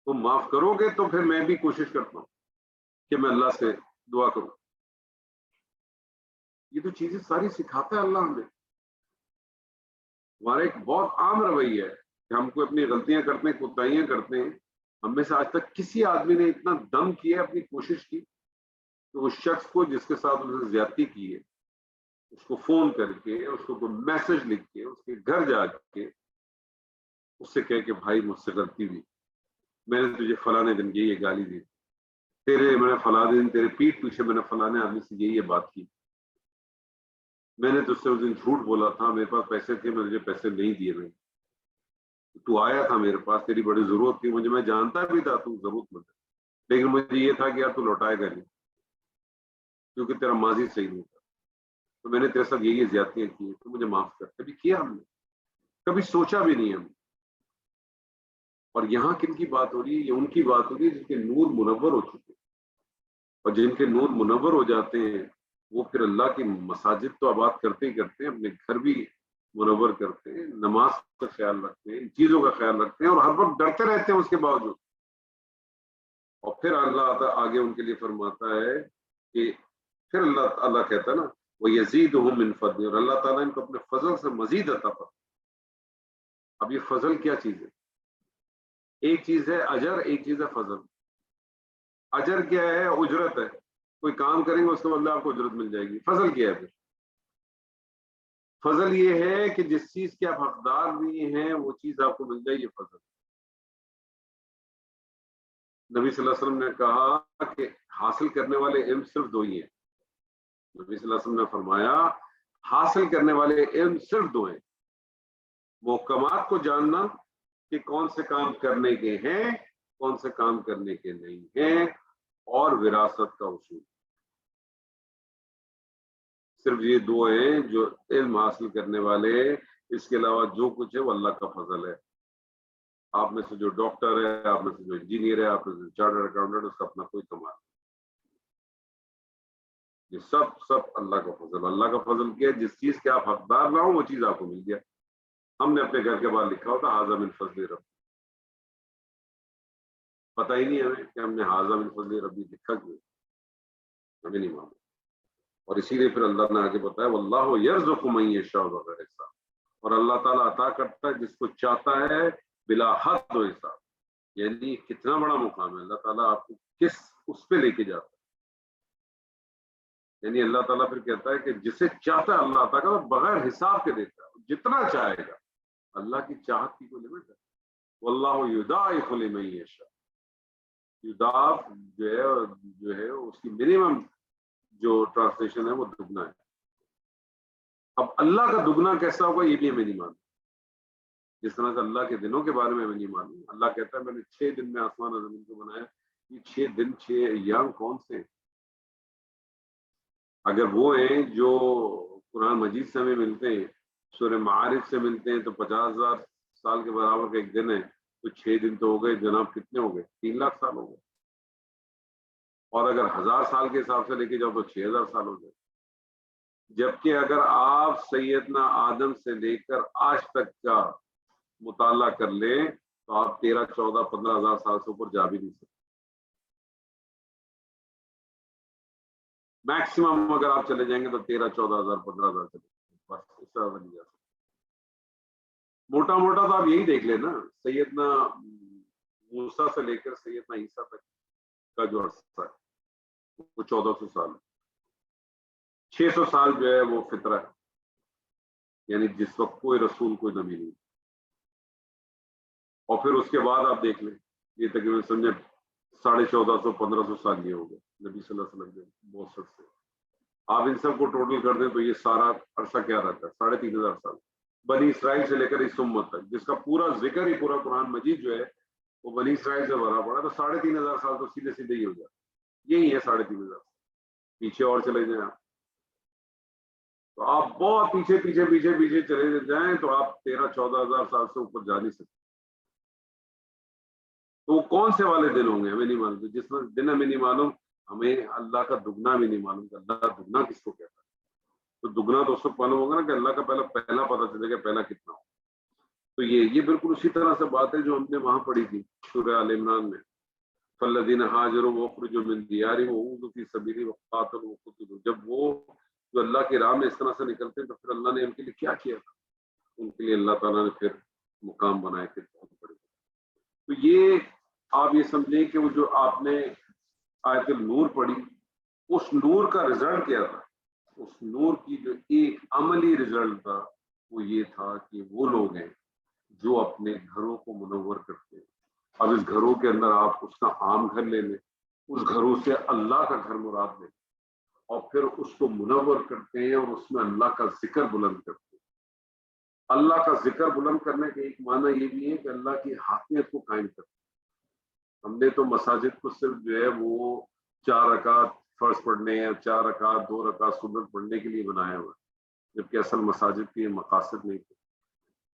تم معاف کرو گے تو پھر میں بھی کوشش کرتا ہوں کہ میں اللہ سے دعا کروں. یہ تو چیزیں ساری سکھاتا ہے اللہ ہمیں. ہمارا ایک بہت عام رویہ ہے کہ ہم کو اپنی غلطیاں کرتے ہیں، کوتاہیاں کرتے ہیں. ہم میں سے آج تک کسی آدمی نے اتنا دم کیا، اپنی کوشش کی کہ اس شخص کو جس کے ساتھ اس نے زیادتی کی ہے اس کو فون کر کے، اس کو کوئی میسج لکھ کے، اس کے گھر جا کے اس سے کہے کہ بھائی مجھ سے غلطی ہوئی، میں نے تجھے فلانے دن یہ گالی دی، میں نے فلاں دن تیرے پیٹھ پیچھے میں نے فلانے آدمی سے یہ بات کی، میں نے تجھ سے اس دن جھوٹ بولا تھا، میرے پاس پیسے تھے، میں تجھے پیسے نہیں دیے، نہیں تو آیا تھا میرے پاس، تیری بڑی ضرورت تھی مجھے، میں جانتا بھی تھا تو ضرورت مند ہے، لیکن مجھے یہ تھا کہ یار تو لوٹائے گا نہیں کیونکہ تیرا ماضی صحیح نہیں تھا، تو میں نے تیرے ساتھ یہ زیادتیاں کی، تو مجھے معاف کر. کبھی کیا ہم نے؟ کبھی سوچا بھی نہیں ہم. اور یہاں کن کی بات ہو رہی ہے؟ یہ ان کی بات ہو رہی ہے جن کے نور منور ہو چکے، اور جن کے نور منور ہو جاتے ہیں وہ پھر اللہ کی مساجد تو آباد کرتے ہی کرتے ہیں، اپنے گھر بھی منور کرتے ہیں، نماز کا خیال رکھتے ہیں، ان چیزوں کا خیال رکھتے ہیں، اور ہر وقت ڈرتے رہتے ہیں اس کے باوجود. اور پھر اللہ آگے ان کے لیے فرماتا ہے کہ پھر اللہ کہتا ہے نا وہ یزیدہم من فضل، اور اللہ تعالیٰ ان کو اپنے فضل سے مزید عطا فرماتا. اب یہ فضل کیا چیز ہے؟ ایک چیز ہے اجر، ایک چیز ہے فضل. اجر کیا ہے؟ اجرت ہے، کوئی کام کریں گے اس کے بدلے آپ کو اجرت مل جائے گی. فضل کیا ہے پھر؟ فضل یہ ہے کہ جس چیز کے آپ حقدار نہیں ہیں وہ چیز آپ کو مل جائے، یہ فضل. نبی صلی اللہ علیہ وسلم نے کہا کہ حاصل کرنے والے علم صرف 2 ہی ہیں. نبی صلی اللہ علیہ وسلم نے فرمایا حاصل کرنے والے علم صرف 2 ہیں، محکمات کو جاننا کہ کون سے کام کرنے کے ہیں، کون سے کام کرنے کے نہیں ہیں، اور وراثت کا اصول. صرف یہ 2 ہیں جو علم حاصل کرنے والے، اس کے علاوہ جو کچھ ہے وہ اللہ کا فضل ہے. آپ میں سے جو ڈاکٹر ہے، آپ میں سے جو انجینئر ہے، آپ میں سے جو چارٹرڈ اکاؤنٹنٹ، اس کا اپنا کوئی کمال نہیں. یہ سب اللہ کا فضل. اللہ کا فضل کیا ہے؟ جس چیز کے آپ حقدار نہ ہو وہ چیز آپ کو مل گیا. ہم نے اپنے گھر کے باہر لکھا ہوتا حاذا من فضل رب، پتہ ہی نہیں ہمیں کہ ہم نے حاذا من فضل ربی لکھا کیوں، ہمیں نہیں معلوم. اور اسی لیے پھر اللہ نے آگے بتایا واللہ یرزق من یشاء بغیر حساب، اور اللہ تعالیٰ عطا کرتا ہے جس کو چاہتا ہے بلا حد و حساب. یعنی کتنا بڑا مقام ہے، اللہ تعالیٰ آپ کو کس اس پہ لے کے جاتا ہے. یعنی اللہ تعالیٰ پھر کہتا ہے کہ جسے چاہتا ہے اللہ عطا کرتا ہے بغیر حساب کے دیتا ہے، جتنا چاہے گا. اللہ کی چاہت کی کوئی لمٹ ہے. واللہ یضاعف لمن یشاء، یضاعف جو ہے اس کی منیمم جو ٹرانسلیشن ہے وہ دگنا ہے. اب اللہ کا دگنا کیسا ہوگا یہ بھی ہمیں نہیں معلوم. جس طرح سے اللہ کے دنوں کے بارے میں ہمیں نہیں معلوم. اللہ کہتا ہے میں نے 6 دن میں آسمان اور زمین کو بنایا. یہ 6 دن 6 ایام کون سے ہیں؟ اگر وہ ہیں جو قرآن مجید سے ہمیں ملتے ہیں، سورہ معارج سے ملتے ہیں، تو 50,000 سال کے برابر کا ایک دن ہے. تو 6 دن تو ہو گئے جناب، کتنے ہو گئے؟ 3 لاکھ سال ہو گئے. اور اگر 1000 سال کے حساب سے لے کے جاؤ تو 6000 سال ہو گئے. جبکہ اگر آپ سیدنا آدم سے لے کر آج تک کا مطالعہ کر لیں تو آپ 13 14 15,000 سال سے اوپر جا بھی نہیں سکتے. میکسیمم اگر آپ چلے جائیں گے تو 13 14,000 15,000 چلے جائیں گے، بس اس طرح نہیں جا سکتے. موٹا موٹا تو آپ یہی دیکھ لیں نا، سیدنا موسیٰ سے لے کر سیدنا عیسیٰ تک کا جو عرصہ ہے وہ 1400 سال ہے. 600 سال جو ہے وہ فطرہ ہے، یعنی جس وقت کوئی رسول کوئی نبی نہیں. اور پھر اس کے بعد آپ دیکھ لیں یہ تقریباً سمجھے 1450 1500 سال یہ ہو گئے نبی صلی اللہ علیہ وسلم کے 62 سے. آپ ان سب کو ٹوٹل کر دیں تو یہ سارا عرصہ کیا رہتا ہے؟ 3500 سال. بنی اسرائیل سے لے کر اس امت تک جس کا پورا ذکر ہی پورا قرآن مجید جو ہے وہ بنی اسرائیل سے بھرا پڑا، تو 3500 سال تو سیدھے سیدھے ہی ہو جاتا. یہی ہے 3500 سال. پیچھے اور چلے جائیں آپ تو آپ بہت پیچھے پیچھے پیچھے پیچھے چلے جائیں تو آپ 13 14,000 سال سے اوپر جا نہیں سکتے. تو وہ کون سے والے دن ہوں گے ہمیں نہیں معلوم. جس میں دن ہمیں نہیں معلوم، ہمیں اللہ کا دگنا بھی نہیں معلوم کہ اللہ کا دگنا کس کو کہتا ہے. تو دگنا تو اس وقت معلوم ہوگا نا کہ اللہ کا پہلا پتہ چلے گا پہلا کتنا ہو. تو یہ بالکل اسی طرح سے بات ہے جو ہم نے وہاں پڑھی تھی سورہ آل عمران میں. فالذین ہاجروا واخرجوا من دیارہم وأوذوا فی سبیلی وقاتلوا وقتلوا. جب وہ جو اللہ کی راہ میں اس طرح سے نکلتے ہیں تو پھر اللہ نے ان کے لیے کیا کیا تھا؟ ان کے لیے اللہ تعالیٰ نے پھر مقام بنائے کہ بہت بڑے. تو یہ آپ یہ سمجھیں کہ وہ جو آپ نے آیت النور پڑھی اس نور کا رزلٹ کیا تھا. اس نور کی جو ایک عملی رزلٹ تھا وہ یہ تھا کہ وہ لوگ ہیں جو اپنے گھروں کو منور کرتے ہیں. اب اس گھروں کے اندر آپ اس کا عام گھر لے لیں، اس گھروں سے اللہ کا گھر مراد لیں اور پھر اس کو منور کرتے ہیں اور اس میں اللہ کا ذکر بلند کرتے ہیں. اللہ کا ذکر بلند کرنے کا ایک معنی یہ بھی ہے کہ اللہ کی حاکمیت کو قائم کرتے ہیں. ہم نے تو مساجد کو صرف جو ہے وہ 4 رکعت فرض پڑھنے یا 4 رکعت 2 رکعت سنت پڑھنے کے لیے بنایا ہوا ہے، جبکہ اصل مساجد کے مقاصد نہیں تھے.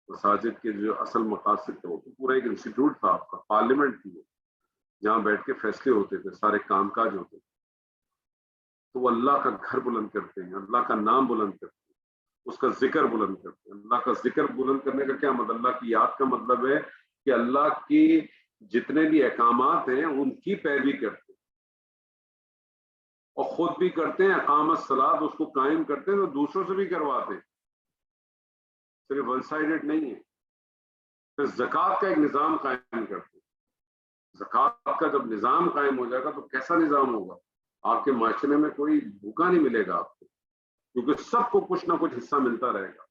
مساجد کے جو اصل مقاصد تھے وہ تو پورا ایک انسٹیٹیوٹ تھا آپ کا، پارلیمنٹ تھی وہ، جہاں بیٹھ کے فیصلے ہوتے تھے، سارے کام کاج ہوتے تھے. تو وہ اللہ کا گھر بلند کرتے ہیں، اللہ کا نام بلند کرتے ہیں، اس کا ذکر بلند کرتے ہیں. اللہ کا ذکر بلند کرنے کا کیا مطلب؟ اللہ کی یاد کا مطلب ہے کہ اللہ کی جتنے بھی احکامات ہیں ان کی پیروی کرتے ہیں اور خود بھی کرتے ہیں. اقام الصلاۃ اس کو قائم کرتے ہیں تو دوسروں سے بھی کرواتے ہیں، صرف ون سائیڈڈ نہیں ہے. پھر زکوٰۃ کا ایک نظام قائم کرتے ہیں. زکوٰۃ کا جب نظام قائم ہو جائے گا تو کیسا نظام ہوگا؟ آپ کے معاشرے میں کوئی بھوکا نہیں ملے گا آپ کو، کیونکہ سب کو کچھ نہ کچھ حصہ ملتا رہے گا،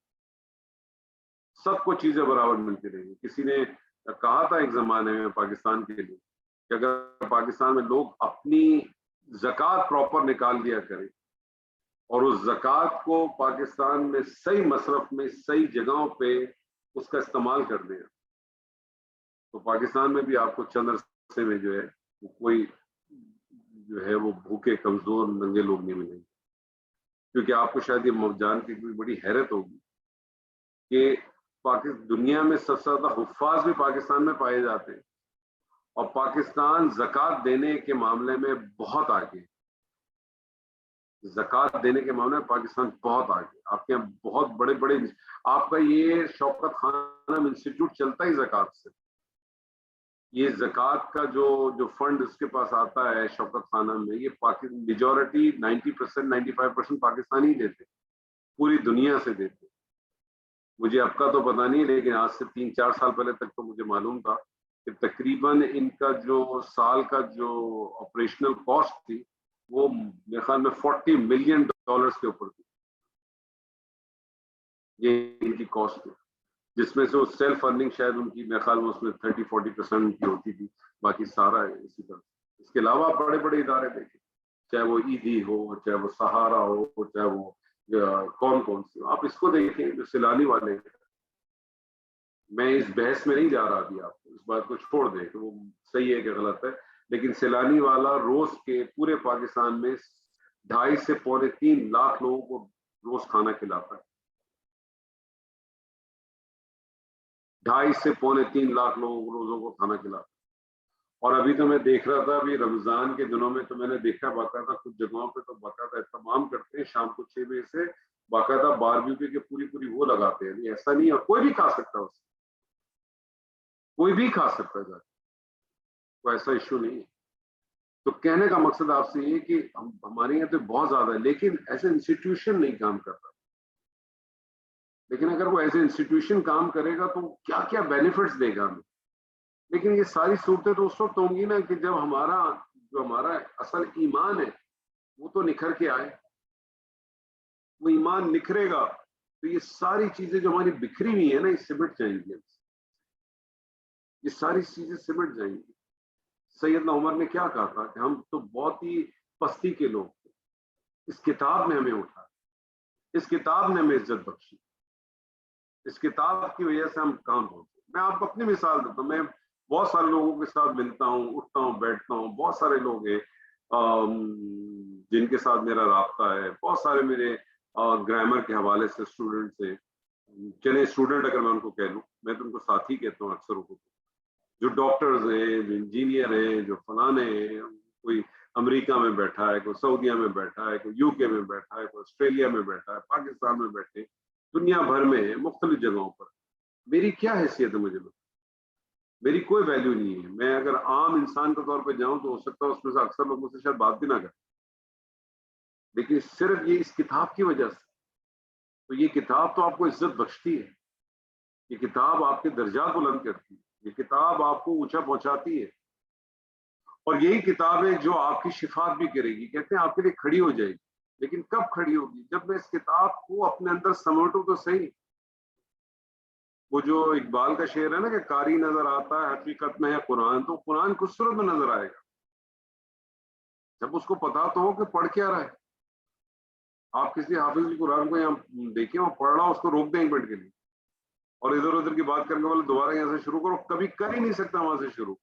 سب کو چیزیں برابر ملتی رہیں گی. کسی نے کہا تھا ایک زمانے میں پاکستان کے لیے کہ اگر پاکستان میں لوگ اپنی زکوٰۃ پراپر نکال دیا کریں اور اس زکوٰۃ کو پاکستان میں صحیح مصرف میں صحیح جگہوں پہ اس کا استعمال کر دیں تو پاکستان میں بھی آپ کو چند عرصے میں جو ہے وہ کوئی جو ہے وہ بھوکے کمزور ننگے لوگ نہیں ملیں گے. کیونکہ آپ کو شاید یہ جان کی کوئی بڑی حیرت ہوگی کہ دنیا میں سب سے زیادہ حفاظ بھی پاکستان میں پائے جاتے ہیں اور پاکستان زکوٰۃ دینے کے معاملے میں بہت آگے. زکوٰۃ دینے کے معاملے میں پاکستان بہت آگے. آپ کے یہاں بہت بڑے بڑے، آپ کا یہ شوکت خانم انسٹیٹیوٹ چلتا ہی زکوٰۃ سے. یہ زکوٰۃ کا جو فنڈ اس کے پاس آتا ہے شوکت خانہ میں، یہ میجورٹی 90%، 95% پاکستانی دیتے، پوری دنیا سے دیتے. مجھے اب کا تو پتا نہیں، لیکن آج سے 3-4 سال پہلے تک تو مجھے معلوم تھا کہ تقریباً ان کا جو سال کا جو آپریشنل کاسٹ تھی وہ میرے خیال میں $40 ملین کے اوپر تھی. یہ ان کی کاسٹ تھی، جس میں سے وہ سیلف ارننگ شاید ان کی میرے خیال میں اس میں 30-40% کی ہوتی تھی، باقی سارا اسی طرح. اس کے علاوہ بڑے بڑے ادارے دیکھیں، چاہے وہ ایدھی ہو، چاہے وہ سہارا ہو، چاہے وہ کون سی، آپ اس کو دیکھیں جو سیلانی والے ہیں. میں اس بحث میں نہیں جا رہا ابھی، آپ کو اس بات کو چھوڑ دیں کہ وہ صحیح ہے کہ غلط ہے، لیکن سیلانی والا روز کے پورے پاکستان میں 2.5 سے 3.25 لاکھ لوگوں کو روز کھانا کھلاتا ہے. 2.5 سے 3.25 لاکھ لوگوں کو روزوں کو کھانا کھلاتا ہے. اور ابھی تو میں دیکھ رہا تھا، ابھی رمضان کے دنوں میں تو میں نے دیکھا باقاعدہ کچھ جگہوں پہ تو باقاعدہ اہتمام کرتے ہیں شام کو 6 بجے سے باقاعدہ باربیکیو کے پوری وہ لگاتے ہیں. ایسا نہیں ہے، کوئی بھی کھا سکتا ہے، اسے کوئی بھی کھا سکتا ہے، کوئی ایسا ایشو نہیں ہے. تو کہنے کا مقصد آپ سے یہ کہ ہمارے یہاں تو بہت زیادہ ہے، لیکن ایسے انسٹیٹیوشن نہیں کام کرتا. لیکن اگر وہ ایسے انسٹیٹیوشن کام کرے گا تو کیا کیا بینیفٹس دے گا ہمیں. لیکن یہ ساری صورتیں تو اس وقت ہوں گی نا کہ جب ہمارا اصل ایمان ہے وہ تو نکھر کے آئے. وہ ایمان نکھرے گا تو یہ ساری چیزیں جو ہماری بکھری ہوئی ہیں نا، یہ سمٹ جائیں گی، یہ ساری چیزیں سمٹ جائیں گی. سیدنا عمر نے کیا کہا تھا کہ ہم تو بہت ہی پستی کے لوگ تھے، اس کتاب نے ہمیں اٹھایا، اس کتاب نے ہمیں عزت بخشی، اس کتاب کی وجہ سے ہم کہاں پہنچے. میں آپ کو اپنی مثال دیتا ہوں. میں بہت سارے لوگوں کے ساتھ ملتا ہوں، اٹھتا ہوں، بیٹھتا ہوں. بہت سارے لوگ ہیں جن کے ساتھ میرا رابطہ ہے. بہت سارے میرے گرامر کے حوالے سے اسٹوڈنٹس ہیں. چلے اسٹوڈنٹ اگر میں ان کو کہہ لوں، میں تو ان کو ساتھی کہتا ہوں اکثر کو. جو ڈاکٹرز ہیں، جو انجینئر ہیں، جو فلانے ہیں، کوئی امریکہ میں بیٹھا ہے، کوئی سعودیہ میں بیٹھا ہے، کوئی یو کے میں بیٹھا ہے، کوئی آسٹریلیا میں بیٹھا ہے، پاکستان میں بیٹھے، دنیا بھر میں مختلف جگہوں پر. میری کیا حیثیت ہے؟ مجھے میری کوئی ویلیو نہیں ہے. میں اگر عام انسان کے طور پہ جاؤں تو ہو سکتا ہے اس میں سے اکثر لوگوں سے شاید بات بھی نہ کریں، لیکن صرف یہ اس کتاب کی وجہ سے. تو یہ کتاب تو آپ کو عزت بخشتی ہے، یہ کتاب آپ کے درجات بلند کرتی ہے، یہ کتاب آپ کو اونچا پہنچاتی ہے. اور یہی کتاب ہے جو آپ کی شفاعت بھی کرے گی. کہتے ہیں آپ کے لیے کھڑی ہو جائے گی. لیکن کب کھڑی ہوگی؟ جب میں اس کتاب کو اپنے اندر سمیٹوں تو صحیح. وہ جو اقبال کا شعر ہے نا کہ قاری نظر آتا ہے حقیقت میں ہے قرآن، تو قرآن کس صورت میں نظر آئے گا؟ جب اس کو پتا تو ہو کہ پڑھ کیا رہا ہے. آپ کسی حافظ قرآن کو یہاں دیکھیں وہ پڑھ رہا ہو، اس کو روک دیں ایک منٹ کے لیے اور ادھر ادھر کی بات کرنے والے دوبارہ یہاں سے شروع کرو، کبھی کر ہی نہیں سکتا وہاں سے شروع.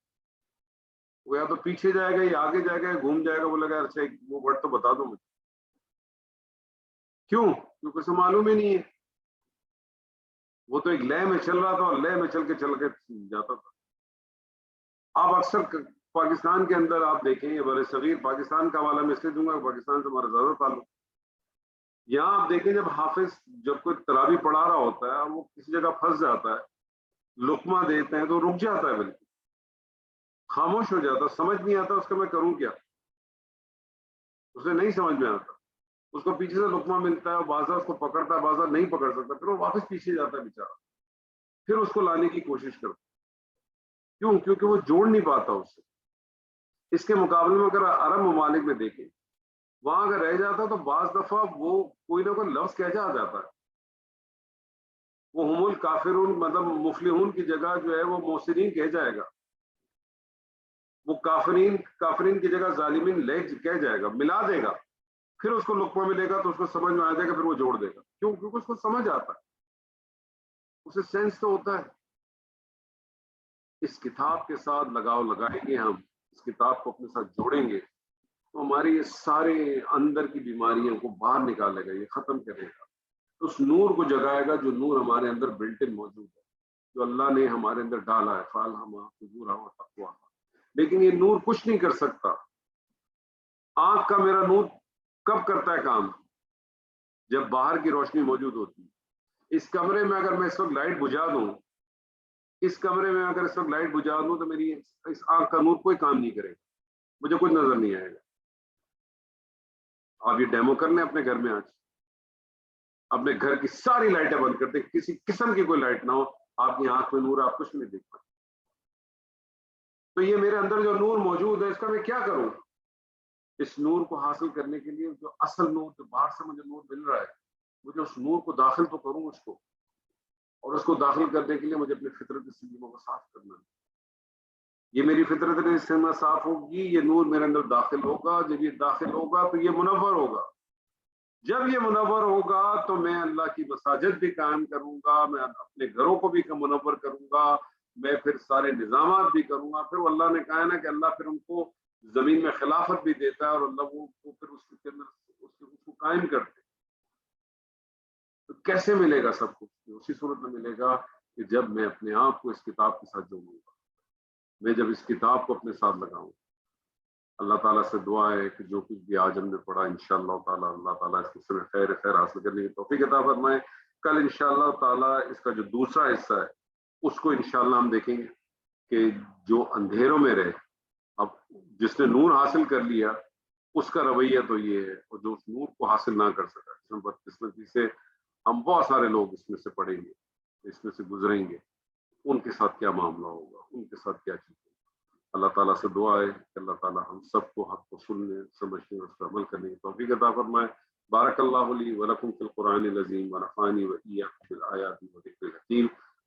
وہ یا تو پیچھے جائے گا یا آگے جائے گا یا گھوم جائے گا. بولے گا اچھا وہ ورڈ تو بتا دو مجھے. کیوں؟ کیونکہ اسے معلوم ہی نہیں ہے. وہ تو ایک لے میں چل رہا تھا اور لے میں چل کے جاتا تھا. آپ اکثر پاکستان کے اندر آپ دیکھیں، یہ بر صغیر پاکستان کا حوالہ میں اس لیے دوں گا، پاکستان سے ہمارا زیادہ تعلق. یہاں آپ دیکھیں جب حافظ جب کوئی تراویح پڑھا رہا ہوتا ہے، وہ کسی جگہ پھنس جاتا ہے، لقمہ دیتے ہیں تو رک جاتا ہے، بلکہ خاموش ہو جاتا، سمجھ نہیں آتا اس کا میں کروں کیا. اسے نہیں سمجھ میں آتا. اس کو پیچھے سے لقمہ ملتا ہے، بازار اس کو پکڑتا ہے، بازار نہیں پکڑ سکتا، پھر وہ واپس پیچھے جاتا ہے بیچارہ، پھر اس کو لانے کی کوشش کرتا. کیوں؟ کیونکہ وہ جوڑ نہیں پاتا اس سے. اس کے مقابلے میں اگر عرب ممالک میں دیکھیں، وہاں اگر رہ جاتا تو بعض دفعہ وہ کوئی نہ کوئی لفظ کہہ جاتا ہے. وہ ہم الکافرون مطلب مفلحون کی جگہ جو ہے وہ موسرین کہہ جائے گا. وہ کافرین کی جگہ ظالمین کہہ جائے گا، ملا دے گا. پھر اس کو لقمہ ملے گا تو اس کو سمجھ میں آ جائے گا، پھر وہ جوڑ دے گا. کیوں؟ کیونکہ اس کو سمجھ آتا ہے، اسے سینس تو ہوتا ہے. اس کتاب کے ساتھ لگاؤ لگائیں گے ہم، اس کتاب کو اپنے ساتھ جوڑیں گے تو ہماری یہ سارے اندر کی بیماریوں کو باہر نکالے گا، یہ ختم کرے گا. اس نور کو جگائے گا جو نور ہمارے اندر بلٹ ان موجود ہے، جو اللہ نے ہمارے اندر ڈالا ہے. فالہمہ فجورہا وتقواہا. لیکن یہ نور کچھ نہیں کر سکتا. آنکھ کا میرا نور کب کرتا ہے کام؟ جب باہر کی روشنی موجود ہوتی ہے. اس کمرے میں اگر میں اس وقت لائٹ بجھا دوں اس کمرے میں اگر اس وقت لائٹ بجھا دوں تو میری اس آنکھ کا نور کوئی کام نہیں کرے گا، مجھے کچھ نظر نہیں آئے گا۔ آپ یہ ڈیمو کر لیں اپنے گھر میں، آج اپنے گھر کی ساری لائٹیں بند کر دیں، کسی قسم کی کوئی لائٹ نہ ہو، آپ کی آنکھ میں نور، آپ کچھ نہیں دیکھ پائیں۔ تو یہ میرے اندر جو نور موجود ہے اس کا میں کیا کروں؟ اس نور کو حاصل کرنے کے لیے جو اصل نور، جو باہر سے مجھے نور مل رہا ہے، مجھے اس نور کو داخل تو کروں اس کو، اور اس کو داخل کرنے کے لیے مجھے اپنی فطرت سلیمہ کو صاف کرنا ہے۔ یہ میری فطرت سلیمہ صاف ہوگی، یہ نور میرے اندر داخل ہوگا، جب یہ داخل ہوگا تو یہ منور ہوگا، جب یہ منور ہوگا تو میں اللہ کی مساجد بھی قائم کروں گا، میں اپنے گھروں کو بھی منور کروں گا، میں پھر سارے نظامات بھی کروں گا۔ پھر اللہ نے کہا نا کہ اللہ پھر ان کو زمین میں خلافت بھی دیتا ہے، اور اللہ وہ پھر اس کے اندر اس کو قائم کرتے۔ تو کیسے ملے گا سب کچھ؟ اسی صورت میں ملے گا کہ جب میں اپنے آپ کو اس کتاب کے ساتھ جوڑوں گا، میں جب اس کتاب کو اپنے ساتھ لگاؤں۔ اللہ تعالیٰ سے دعا ہے کہ جو کچھ بھی آج ہم نے پڑھا انشاءاللہ تعالیٰ اللہ تعالیٰ اس سے خیر حاصل کرنے کی توفیق عطا فرمائے۔ کل انشاءاللہ تعالیٰ اس کا جو دوسرا حصہ ہے اس کو انشاءاللہ ہم دیکھیں گے کہ جو اندھیروں میں رہے، اب جس نے نور حاصل کر لیا اس کا رویہ تو یہ ہے، اور جو اس نور کو حاصل نہ کر سکا، اس میں بدقسمتی سے ہم بہت سارے لوگ اس میں سے پڑھیں گے، اس میں سے گزریں گے، ان کے ساتھ کیا معاملہ ہوگا، ان کے ساتھ کیا چیز ہوگی۔ اللہ تعالیٰ سے دعا ہے کہ اللہ تعالیٰ ہم سب کو حق کو سننے، سمجھنے اور اس پر عمل کرنے کی توفیق عطا فرمائے۔ بارک اللہ لی ولکم فی القرآن العظیم ونفعنی وإیاکم بالآیات والذکر الحکیم۔